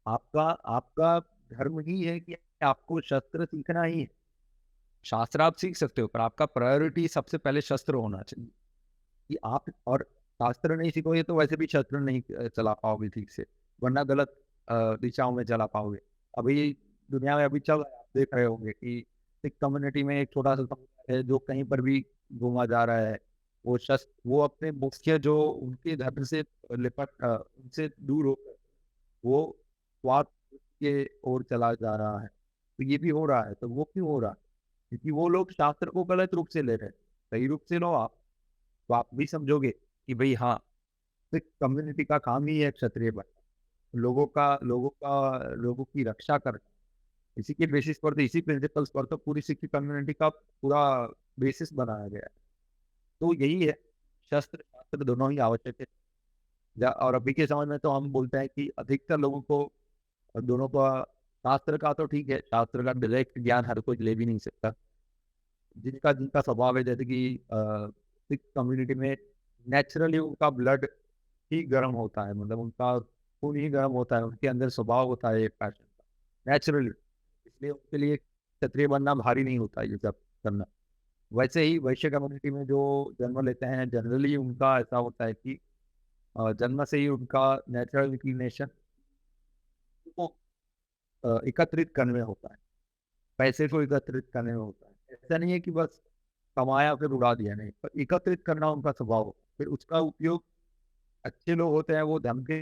आपका आपका धर्म ही है कि आपको शस्त्र सीखना ही है। शास्त्र आप सीख सकते हो पर आपका प्रायोरिटी सबसे पहले शस्त्र होना चाहिए कि आप, और शास्त्र नहीं सीखोगे तो वैसे भी शस्त्र नहीं चला पाओगे ठीक से, वरना गलत दिशाओं में चला पाओगे। अभी दुनिया में अभी चल रहा है, आप देख रहे होंगे कि सिख कम्युनिटी में एक छोटा सा समुदाय है जो कहीं पर भी घूमा जा रहा है, वो शस्त्र, वो अपने मुख्य जो उनके धर्म से उनसे दूर होकर वो स्वार्थ के ओर चला जा रहा है। तो ये भी हो रहा है, तो वो क्यों हो रहा है? क्योंकि वो लोग शास्त्र को गलत रूप से ले रहे हैं। सही रूप से लो आप, तो आप भी समझोगे कि भाई हाँ, सिख कम्युनिटी का काम ही है क्षत्रिय बनना, लोगों की रक्षा करना। इसी के बेसिस पर, तो इसी प्रिंसिपल्स पर तो पूरी सिख कम्युनिटी का पूरा बेसिस बनाया गया है। तो यही है, शस्त्र शास्त्र दोनों ही आवश्यक है। और अभी के समय में तो हम बोलते हैं कि अधिकतर लोगों को दोनों का, शास्त्र का तो ठीक है, शास्त्र का डायरेक्ट ज्ञान हर कोई ले भी नहीं सकता। जिनका जिनका स्वभाव है, जैसे कि सिख कम्युनिटी में नेचुरली उनका ब्लड ही गर्म होता है, मतलब उनका खून ही गर्म होता है, उनके अंदर स्वभाव होता है एक पैशन का नेचुरली, इसलिए उनके लिए क्षत्रिय बनना भारी नहीं होता ये सब करना। वैसे ही वैश्य कम्युनिटी में जो जन्म लेते हैं, जनरली उनका ऐसा होता है कि जन्म से ही उनका नेचुरल इंक्लिनेशन को एकत्रित करने में होता है, पैसे को एकत्रित करने में होता है। ऐसा नहीं है कि बस कमाया फिर उड़ा दिया, नहीं, पर एकत्रित करना उनका स्वभाव होता है। फिर उसका उपयोग, अच्छे लोग होते हैं वो धन के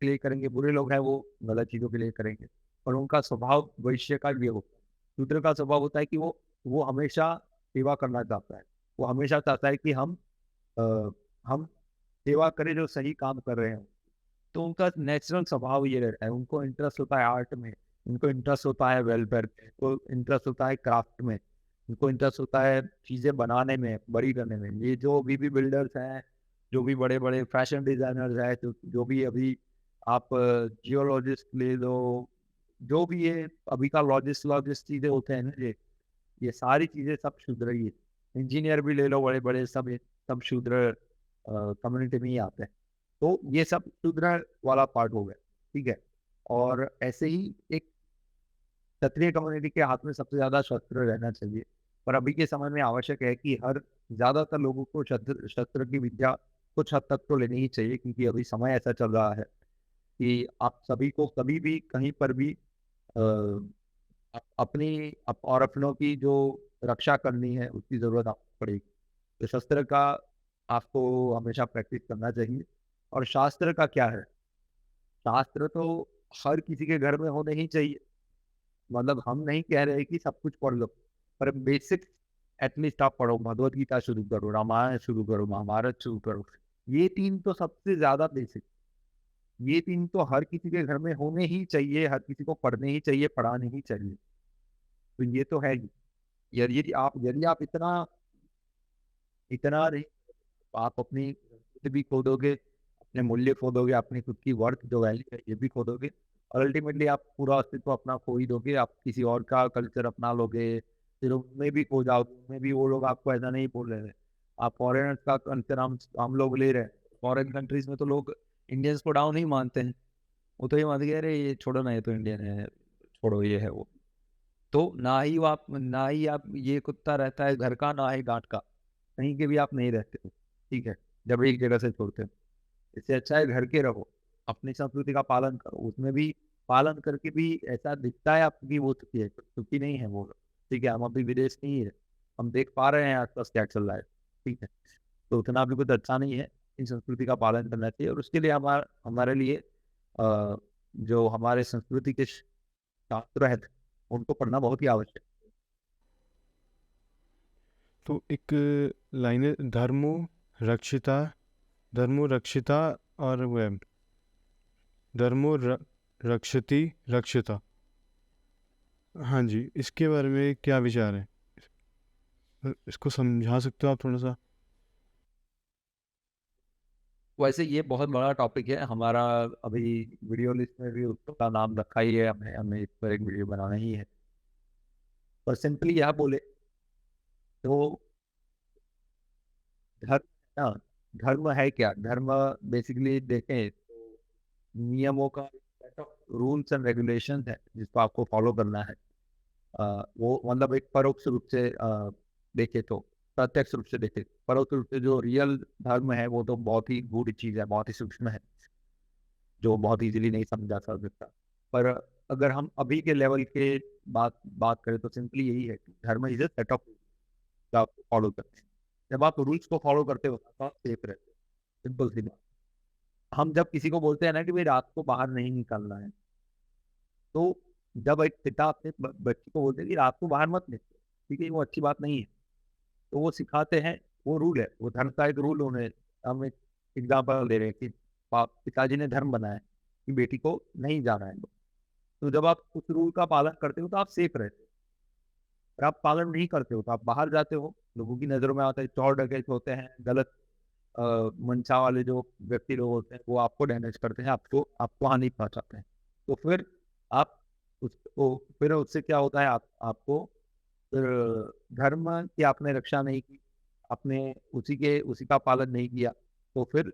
लिए करेंगे, बुरे लोग हैं वो गलत चीजों के लिए करेंगे। और उनका स्वभाव वैश्य का ये होता है। शूद्र का स्वभाव होता है कि वो हमेशा सेवा करना चाहता है, वो हमेशा चाहता है कि हम सेवा करें जो सही काम कर रहे हैं। तो उनका नेचुरल स्वभाव ये रहता है, उनको इंटरेस्ट होता है आर्ट में, उनको इंटरेस्ट होता है वेलफेयर में, उनको इंटरेस्ट होता है क्राफ्ट में, उनको इंटरेस्ट होता है चीज़ें बनाने में, बड़ी करने में। ये जो भी बिल्डर्स हैं, जो भी बड़े बड़े फैशन डिजाइनर्स हैं, जो भी अभी आप जियोलॉजिस्ट ले लो, जो भी ये अभी का लॉजिस्ट लॉजिस्ट चीज़ें होते हैं ना, ये सारी चीज़ें सब शूद्र ही है। इंजीनियर भी ले लो, बड़े बड़े सब शूद्र कम्युनिटी में ही आते हैं। तो ये सब शूद्र वाला पार्ट हो गया, ठीक है। और ऐसे ही एक क्षत्रिय कम्युनिटी के हाथ में सबसे ज्यादा शस्त्र रहना चाहिए। पर अभी के समय में आवश्यक है कि हर ज्यादातर लोगों को शस्त्र शस्त्र की विद्या कुछ हद तक तो लेनी ही चाहिए, क्योंकि अभी समय ऐसा चल रहा है कि आप सभी को कभी भी कहीं पर भी और अपनों की जो रक्षा करनी है उसकी जरूरत आपको पड़ेगी। तो शस्त्र का आपको हमेशा प्रैक्टिस करना चाहिए। और शास्त्र का क्या है, शास्त्र तो हर किसी के घर में होने ही चाहिए। मतलब हम नहीं कह रहे कि सब कुछ पढ़ लो, पर बेसिक एटलीस्ट आप पढ़ो, भगवत गीता शुरू करो, रामायण शुरू करो, महाभारत शुरू करो। ये तीन तो सबसे ज्यादा बेसिक, ये तीन तो हर किसी के घर में होने ही चाहिए, हर किसी को पढ़ने ही चाहिए, पढ़ाने ही चाहिए। तो ये तो है ही। यदि आप इतना इतना नहीं, आप अपनी संस्कृति भी खो दोगे, अपने मूल्य खो दोगे, अपनी खुद की वर्थ जो वैल्यू है ये भी खो दोगे, और अल्टीमेटली आप पूरा अस्तित्व अपना खो ही दोगे। आप किसी और का कल्चर अपना लोगे, फिर उनमें भी खो जाओगे, उनमें भी वो लोग आपको ऐसा नहीं बोल रहे हैं। आप फॉरेनर्स का कल्चर हम लोग ले रहे हैं। फॉरेन कंट्रीज में तो लोग इंडियंस को डाउन ही मानते हैं, वो तो ये मानते हैं अरे ये छोड़ो ना, ये तो इंडियन है, छोड़ो ये है वो। तो ना ही आप ये कुत्ता रहता है घर का, ना ही डांट का, कहीं के भी आप नहीं रहते हो, ठीक है, जब एक जगह से छोड़ते हो। इससे अच्छा है घर के रहो, अपनी संस्कृति का पालन करो, उसमें भी पालन करके भी ऐसा दिखता है आपकी वो सुखी है, सुखी नहीं है वो, ठीक है। हम अभी विदेश नहीं है, हम देख पा रहे हैं आसपास क्या चल रहा है, ठीक है। तो उतना भी कुछ अच्छा नहीं है, इन संस्कृति का पालन करना चाहिए। और उसके लिए हमारे लिए जो हमारे संस्कृति के शास्त्र है उनको पढ़ना बहुत ही आवश्यक है। तो एक लाइन है, धर्मो रक्षिता, धर्मो रक्षिता और वो है धर्मो रक्षति रक्षिता। हाँ जी, इसके बारे में क्या विचार है? इसको समझा सकते हो आप थोड़ा सा? वैसे ये बहुत बड़ा टॉपिक है हमारा। अभी वीडियो लिस्ट में भी उसका नाम रखा ही है, हमें हमें इस पर एक वीडियो बनाना ही है। पर सिंपली यह बोले तो धर्म ना, धर्म है क्या? धर्म बेसिकली देखें तो नियमों का set of rules and regulation है जिसको आपको फॉलो करना है। वो मतलब एक परोक्ष रूप से देखे तो, प्रत्यक्ष रूप से देखे, परोक्ष रूप से जो रियल धर्म है वो तो बहुत ही गूढ़ चीज है, बहुत ही सूक्ष्म है, जो बहुत इजीली नहीं समझा जा सकता। पर अगर हम अभी के लेवल के बात बात करें तो सिंपली यही है कि धर्म is a set of rules आप फॉलो करते हैं। जब आप रूल्स को फॉलो करते हो तो आप सेफ रहते हो। सिंपल सी बात। हम जब किसी को बोलते हैं ना कि भाई रात को बाहर नहीं निकलना है, तो जब एक पिता अपने बच्चे को बोलते हैं कि रात को बाहर मत निकलो, ठीक है, वो अच्छी बात नहीं है, तो वो सिखाते हैं, वो रूल है, वो धर्म का एक रूल। उन्हें हम एक एग्जाम्पल दे रहे हैं कि पिताजी ने धर्म बनाया कि बेटी को नहीं जाना है, तो जब आप उस रूल का पालन करते हो तो आप सेफ रहते हो। और आप पालन नहीं करते हो तो आप बाहर जाते हो, लोगों की नजरों में आते हैं, चोर डकैत होते हैं, गलत मंशा वाले जो व्यक्ति लोग होते हैं वो आपको डैमेज करते हैं, आपको आपको हानि पहुंचाते हैं। तो फिर आप उसको, फिर उससे क्या होता है, आपको फिर धर्म की आपने रक्षा नहीं की, आपने उसी का पालन नहीं किया, तो फिर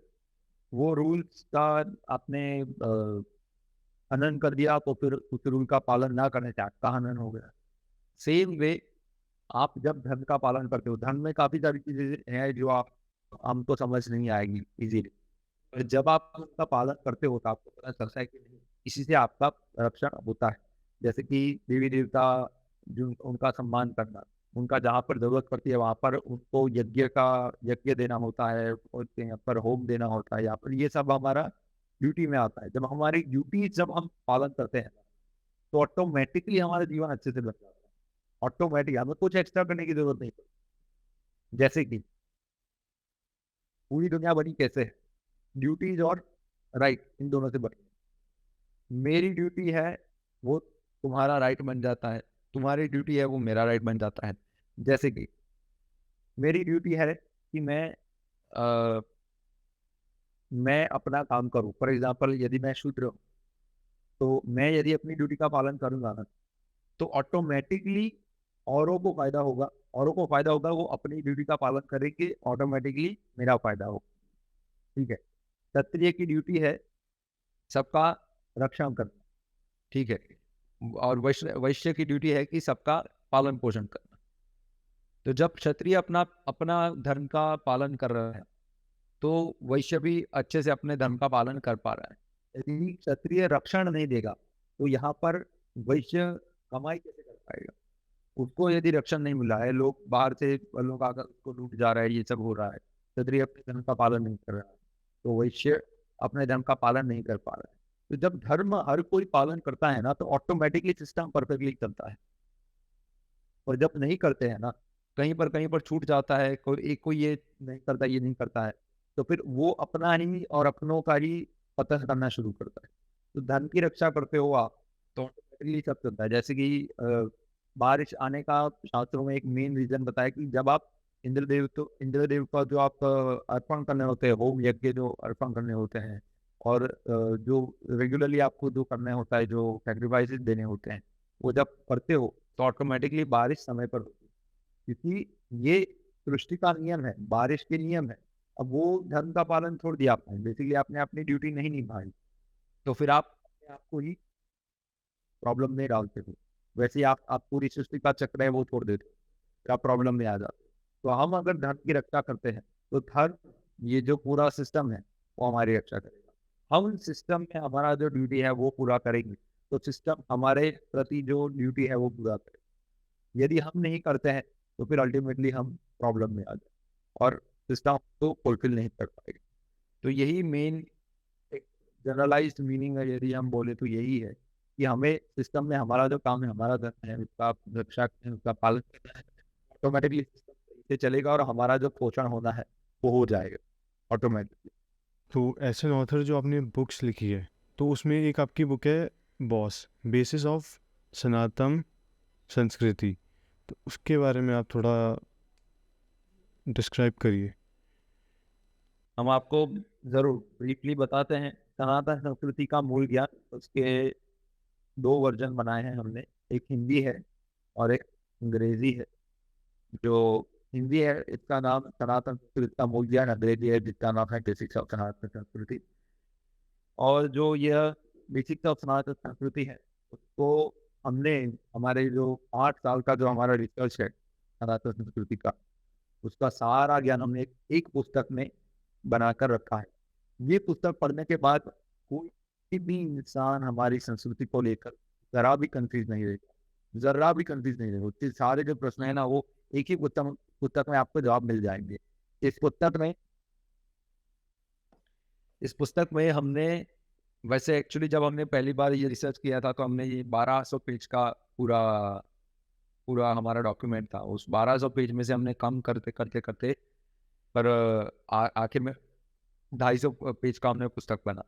वो रूल्स का आपने हनन कर दिया, तो फिर उस रूल का पालन ना करने से आपका हनन हो गया। सेम वे, आप जब धर्म का पालन करते हो, धर्म में काफी सारी चीजें हैं जो आप हमको समझ नहीं आएगी इजीली, पर जब आप उसका पालन करते हो तो आपको पता चलता है कि नहीं, इसी से आपका रक्षण होता है। जैसे कि देवी देवता, जो उनका सम्मान करना, उनका जहाँ पर जरूरत पड़ती है वहां पर उनको यज्ञ देना होता है, और यहाँ पर होम देना होता है, या पर ये सब हमारा ड्यूटी में आता है। जब हमारी ड्यूटी जब हम पालन करते हैं तो ऑटोमेटिकली हमारा जीवन अच्छे से बन जाता है। ऑटोमेटिक, हमें कुछ एक्स्ट्रा करने की जरूरत नहीं पड़ती। जैसे कि पूरी दुनिया बनी कैसे है? ड्यूटीज और राइट, इन दोनों से बनी है। मेरी ड्यूटी है, वो तुम्हारा राइट बन जाता है, तुम्हारी ड्यूटी है, वो मेरा राइट बन जाता है। जैसे कि मेरी ड्यूटी है कि मैं अपना काम करूं। फॉर एग्जाम्पल, यदि मैं शूद्र हूं, तो मैं यदि अपनी ड्यूटी का पालन करूंगा ना, तो ऑटोमेटिकली औरों को फायदा होगा। औरों को फायदा होगा, वो अपनी ड्यूटी का पालन करेंगे, ऑटोमेटिकली मेरा फायदा होगा। ठीक है। क्षत्रिय की ड्यूटी है सबका रक्षण करना, ठीक है, और वैश्य वैश्य की ड्यूटी है कि सबका पालन पोषण करना। तो जब क्षत्रिय अपना अपना धर्म का पालन कर रहा है, तो वैश्य भी अच्छे से अपने धर्म का पालन कर पा रहा है। यदि क्षत्रिय रक्षण नहीं देगा तो यहाँ पर वैश्य कमाई कैसे कर पाएगा? उसको यदि रक्षण नहीं मिला है, लोग बाहर से लोग आकर उसको लूट जा रहा है, ये सब हो रहा है, क्षत्रिय अपने धर्म का पालन नहीं कर रहा है, तो वैश्य अपने धर्म का पालन नहीं कर पा रहा है। तो जब धर्म हर कोई पालन करता है ना, तो ऑटोमेटिकली सिस्टम परफेक्टली चलता है। और जब नहीं करते हैं ना, कहीं पर छूट जाता है, कोई ये नहीं करता, ये नहीं करता है, तो फिर वो अपना ही और अपनों का ही पतन करना शुरू करता है। तो धर्म की रक्षा करते हो आप, तो ऑटोमेटिकली सब चलता है। जैसे कि बारिश आने का शास्त्रों में एक मेन रीजन बताया कि जब आप इंद्रदेव का जो आप अर्पण करने होते हैं, होम यज्ञ जो अर्पण करने होते हैं, और जो रेगुलरली आपको जो करना होता है, जो सेक्रीफाइसेस देने होते हैं, वो जब करते हो तो ऑटोमेटिकली बारिश समय पर होती है, क्योंकि ये सृष्टि का नियम है, बारिश के नियम है। अब वो धर्म का पालन छोड़ दिया आपने, बेसिकली आपने अपनी ड्यूटी नहीं निभाई, तो फिर आप अपने आप को ही प्रॉब्लम में डालते हो। वैसे ही आप पूरी सृष्टि का चक्र है वो छोड़ देते हो, फिर आप प्रॉब्लम में आ जाते हो। तो हम अगर धर्म की रक्षा करते हैं तो धर्म, ये जो पूरा सिस्टम है, वो हमारी रक्षा करेगा। हम सिस्टम में हमारा जो ड्यूटी है वो पूरा करेंगे, तो सिस्टम हमारे प्रति जो ड्यूटी है वो पूरा करेगा। यदि हम नहीं करते हैं तो फिर अल्टीमेटली हम प्रॉब्लम में आ जाए और सिस्टम को फुलफिल नहीं कर पाएगा। तो यही मेन एक जनरलाइज्ड मीनिंग है, यदि हम बोले तो यही है कि हमें सिस्टम में हमारा जो काम है, हमारा धर्म है, उसका रक्षा करना है, उसका पालन करना है, ऑटोमेटिकली सिस्टम सही से चलेगा और हमारा जो पोषण होना है वो हो जाएगा ऑटोमेटिकली। तो एस एन ऑथर जो आपने बुक्स लिखी है, तो उसमें एक आपकी बुक है बॉस, बेसिस ऑफ सनातन संस्कृति, तो उसके बारे में आप थोड़ा डिस्क्राइब करिए। हम आपको जरूर ब्रीफली बताते हैं। सनातन संस्कृति का मूल ज्ञान, उसके दो वर्जन बनाए हैं हमने, एक हिंदी है और एक अंग्रेजी है। जो हिंदी है इसका नाम सनातन संस्कृति का मूल ज्ञान, अंग्रेजी है जिसका नाम है बेसिक्स ऑफ सनातन संस्कृति। और जो यह बेसिक्स ऑफ सनातन संस्कृति है उसको हमने, हमारे जो 8 साल का जो हमारा रिसर्च है सनातन संस्कृति का, उसका सारा ज्ञान हमने एक पुस्तक में बनाकर रखा है। ये पुस्तक पढ़ने के बाद कोई भी इंसान हमारी संस्कृति को लेकर जरा भी कंफ्यूज नहीं रहेगा, जरा भी कंफ्यूज नहीं रहेगा। उसके सारे जो प्रश्न है ना वो एक ही पुस्तक में आपको जवाब मिल जाएंगे। इस पुस्तक में इस पुस्तक में हमने, वैसे एक्चुअली जब हमने पहली बार ये रिसर्च किया था तो हमने ये 1200 पेज का पूरा पूरा हमारा डॉक्यूमेंट था। उस 1200 पेज में से हमने कम करते करते करते पर आखिर में 250 पेज का हमने पुस्तक बना।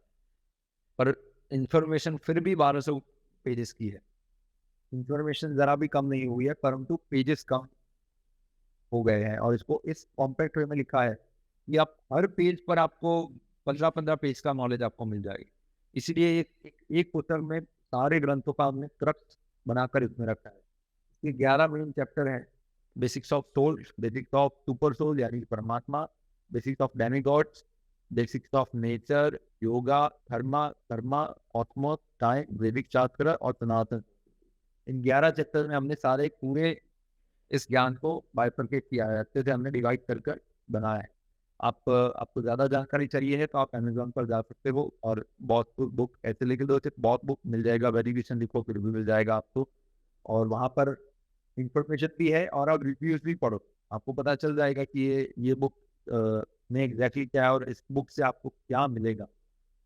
पर इंफॉर्मेशन फिर भी 1200 पेजेस की है। इंफॉर्मेशन जरा भी कम नहीं हुई है, परंतु पेजेस कम हो गए हैं। और इसको इस कॉम्पैक्ट वे में लिखा है कि आप हर पेज पर आपको 15-15 पेज का नॉलेज आपको मिल जाएगी। इसीलिए एक पुस्तक में सारे ग्रंथों का हमने क्रक्स बनाकर इसमें रखा है। इसके 11 मेन चैप्टर हैं। Basics of soul, basics of super soul यानी कि परमात्मा, basics of demigods, basics of nature, yoga, dharma, karma, cosmos, time, वैदिक शास्त्र और सनातन। इन 11 चैप्टर में हमने सारे पूरे इस ज्ञान को बाइफरकेट किया है, अच्छे से हमने डिवाइड कर कर बनाया है। आपको ज़्यादा जानकारी चाहिए है तो आप अमेजोन पर जा सकते हो और बहुत बुक ऐसे लिख दो, बहुत बुक मिल जाएगा, वेरिफिकेशन लिखो फिर भी मिल जाएगा आपको। और वहाँ पर इंफॉर्मेशन भी है और आप रिव्यूज भी पढ़ो, आपको पता चल जाएगा कि ये बुक में एग्जैक्टली क्या है और इस बुक से आपको क्या मिलेगा।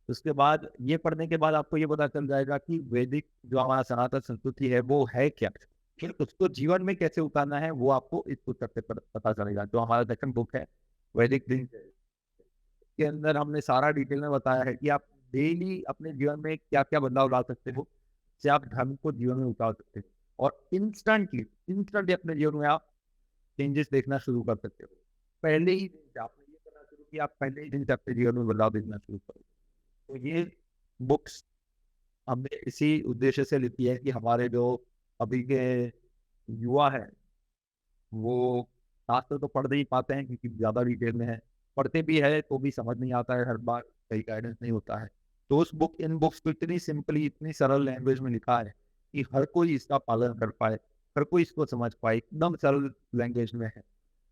उसके बाद ये पढ़ने के बाद आपको ये पता चल जाएगा कि वैदिक जो हमारा सनातन संस्कृति है वो है क्या, फिर उसको जीवन में कैसे उतारना है वो आपको इस पुस्तक से पता चलेगा। जो हमारा सेकंड बुक है वैदिक दिनचर्या, के अंदर हमने सारा डिटेल में बताया है कि आप डेली अपने जीवन में क्या क्या बदलाव ला सकते हो, जिससे आप धर्म को जीवन में उतार सकते हो और इंस्टेंटली अपने जीवन में आप चेंजेस देखना शुरू कर सकते हो। पहले ही दिन से आपने ये करना शुरू किया, आप पहले ही दिन से अपने जीवन में बदलाव देखना शुरू करो। तो ये बुक्स हमने इसी उद्देश्य से लिखी है कि हमारे जो अभी के युवा है वो शास्त्र तो पढ़ नहीं पाते हैं क्योंकि ज़्यादा डिटेल में है, पढ़ते भी है तो भी समझ नहीं आता है, हर बार सही गाइडेंस नहीं होता है। तो इन बुक्स को इतनी सिंपली, इतनी सरल लैंग्वेज में लिखा है कि हर कोई इसका पालन कर पाए, हर कोई इसको समझ पाए, एकदम सरल लैंग्वेज में है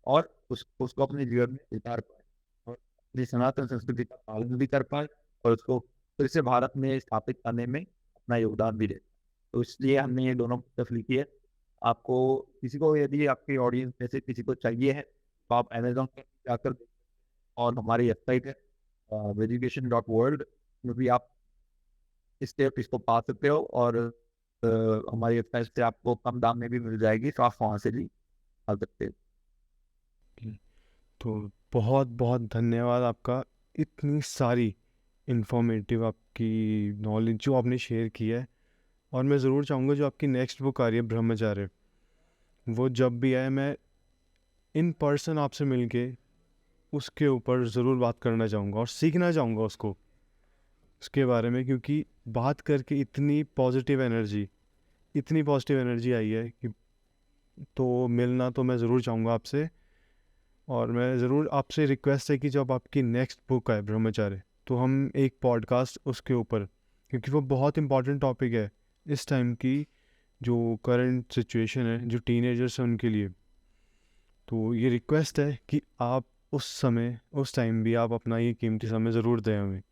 और उसको अपने जीवन में उतार पाए और अपनी सनातन संस्कृति का पालन भी कर पाए और उसको फिर से भारत में स्थापित करने में अपना योगदान भी दे। तो इसलिए हमने ये दोनों पुस्तक लिखी है। आपको किसी को, यदि आपके ऑडियंस में से किसी को चाहिए है तो आप अमेजोन पर जाकर और हमारी वेबसाइट है education.world में भी आप इसको पा सकते हो और हमारी वेबसाइट से आपको कम दाम में भी मिल जाएगी, तो आप वहाँ से भी आ सकते हो। तो बहुत बहुत धन्यवाद आपका, इतनी सारी इन्फॉर्मेटिव आपकी नॉलेज जो आपने शेयर की है। और मैं ज़रूर चाहूँगा जो आपकी नेक्स्ट बुक आ रही है ब्रह्मचार्य, वो जब भी आए मैं इन पर्सन आपसे मिल के उसके ऊपर ज़रूर बात करना चाहूँगा और सीखना चाहूँगा उसके बारे में, क्योंकि बात करके इतनी पॉजिटिव एनर्जी आई है कि तो मिलना तो मैं ज़रूर चाहूँगा आपसे। और मैं ज़रूर आपसे रिक्वेस्ट है कि जब आपकी नेक्स्ट बुक आए ब्रह्मचार्य, तो हम एक पॉडकास्ट उसके ऊपर, क्योंकि वो बहुत इम्पॉर्टेंट टॉपिक है इस टाइम की जो करंट सिचुएशन है, जो टीनेजर्स हैं उनके लिए। तो ये रिक्वेस्ट है कि आप उस टाइम भी आप अपना ये कीमती समय ज़रूर दें हमें।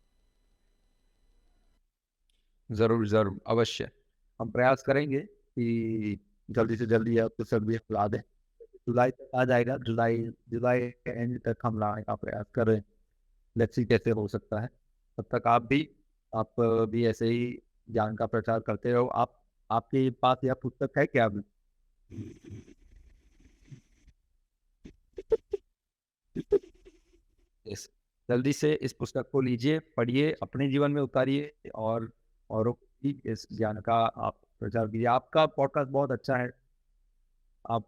जरूर जरूर अवश्य हम प्रयास करेंगे कि जल्दी से जल्दी आपको सर्विस ला दें। जुलाई तक आ जाएगा, जुलाई जुलाई के एंड तक हम लाने का प्रयास कर रहे हैं। लेट्स सी कैसे हो सकता है। तब तक आप भी ऐसे ही ज्ञान का प्रचार करते रहो। आपके पास यह पुस्तक है क्या अभी? इस जल्दी से इस पुस्तक को लीजिए, पढ़िए, अपने जीवन में उतारिए और औरों को भी इस ज्ञान का आप प्रचार कीजिए। आपका पॉडकास्ट बहुत अच्छा है। आप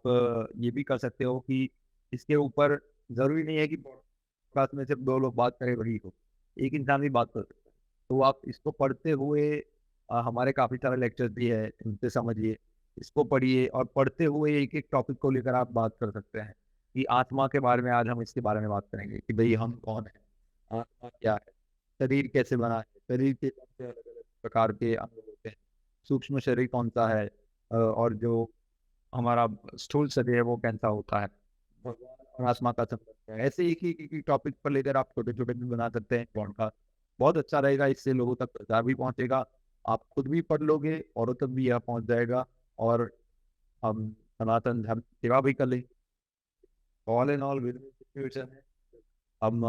ये भी कर सकते हो कि इसके ऊपर ज़रूरी नहीं है कि पॉडकास्ट में सिर्फ 2 लोग बात करें वही हो। एक इंसान भी बात कर सकता है। तो आप इसको पढ़ते हुए हमारे काफ़ी सारे लेक्चर्स भी हैं, उनसे समझिए। इसको पढ़िए और पढ़ते हुए एक-एक टॉपिक को लेकर आप बात कर सकते हैं कि आत्मा के बारे में आज हम इसके बारे में बात करेंगे कि भई हम कौन हैं? आत्मा क्या है? शरीर कैसे बना है? शरीर के कौन से अलग-अलग प्रकार के अंग होते हैं? सूक्ष्म शरीर कौन-सा है? और जो हमारा स्थूल शरीर है वो कैसा होता है, भगवान और आत्मा का संबंध क्या है। ऐसे एक ही टॉपिक पर लेकर आप छोटे-छोटे भी बना सकते हैं पॉडकास्ट। बहुत अच्छा रहेगा, इससे लोगों तक प्रचार भी पहुँचेगा, आप खुद भी पढ़ लोगे, औरों तक भी यह पहुँच जाएगा और हम सनातन धर्म की सेवा भी कर लेंगे। All in all win win situation है। हम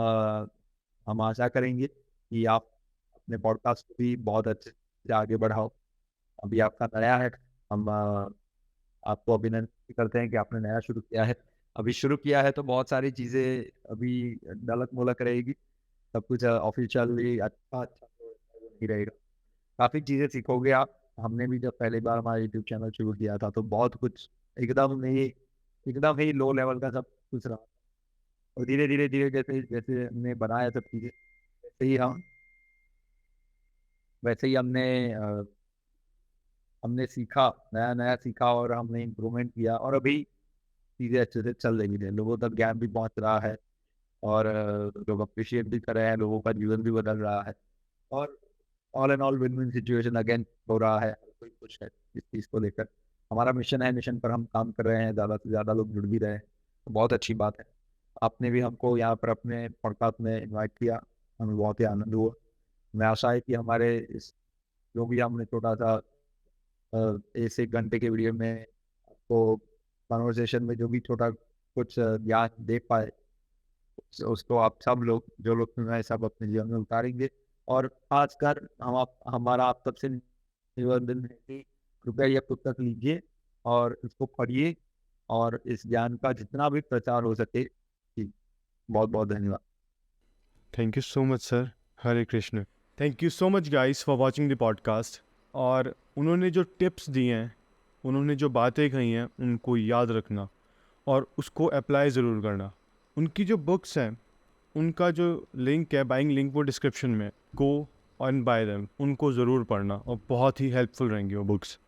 हम आशा करेंगे कि आप अपने पॉडकास्ट को भी बहुत अच्छे से आगे बढ़ाओ। अभी आपका नया है, हम आपको अभिनंदन करते हैं कि आपने नया शुरू किया है। अभी शुरू किया है तो बहुत सारी चीज़ें अभी ढलक-मोलक रहेगी। सब कुछ ऑफ़िशियली अच्छा-अच्छा तो नहीं रहेगा। काफ़ी चीज़ें सीखोगे आप। हमने भी जब पहली बार हमारा यूट्यूब चैनल शुरू किया था तो बहुत कुछ एकदम ही लो लेवल का सब कुछ रहा। और धीरे-धीरे, धीरे जैसे जैसे हमने बनाया सब चीज़ें, वैसे ही हम वैसे ही हमने सीखा, नया-नया सीखा और हमने इम्प्रूवमेंट किया और अभी चीज़ें अच्छे से चल रही हैं, लोगों तक ज्ञान भी पहुँच रहा है और लोग अप्रिशिएट भी कर रहे हैं, लोगों का जीवन भी बदल रहा है और all and all win win situation again हो रहा है, हर कोई खुश है इस चीज़ को लेकर। हमारा मिशन है, मिशन पर हम काम कर रहे हैं, ज़्यादा से ज़्यादा लोग जुड़ भी रहे हैं, तो बहुत अच्छी बात है। आपने भी हमको यहाँ पर अपने पॉडकास्ट में इनवाइट किया, हमें बहुत ही आनंद हुआ। मैं आशा है कि हमारे इस जो भी हमने छोटा-सा इस 1 घंटे के वीडियो में आपको कन्वर्सेशन में जो भी छोटा कुछ ज्ञान दे पाए, उसको आप सब लोग जो लोग सुन रहे हैं सब अपने जीवन में उतारेंगे और खासकर हमारा आप सबसे निवेदन है कि कृपया ये पुस्तक लीजिए और इसको पढ़िए और इस ज्ञान का जितना भी प्रचार हो सके जी, बहुत-बहुत धन्यवाद। Thank you so much sir. Hare Krishna. Thank you so much guys for watching the podcast. और उन्होंने जो टिप्स दिए हैं, उन्होंने जो बातें कही हैं, उनको याद रखना और उसको अप्लाई ज़रूर करना। उनकी जो बुक्स हैं, उनका जो लिंक है, बाइंग लिंक, वो डिस्क्रिप्शन में। गो एंड बाय देम, उनको ज़रूर पढ़ना और बहुत ही हेल्पफुल रहेंगी वो बुक्स।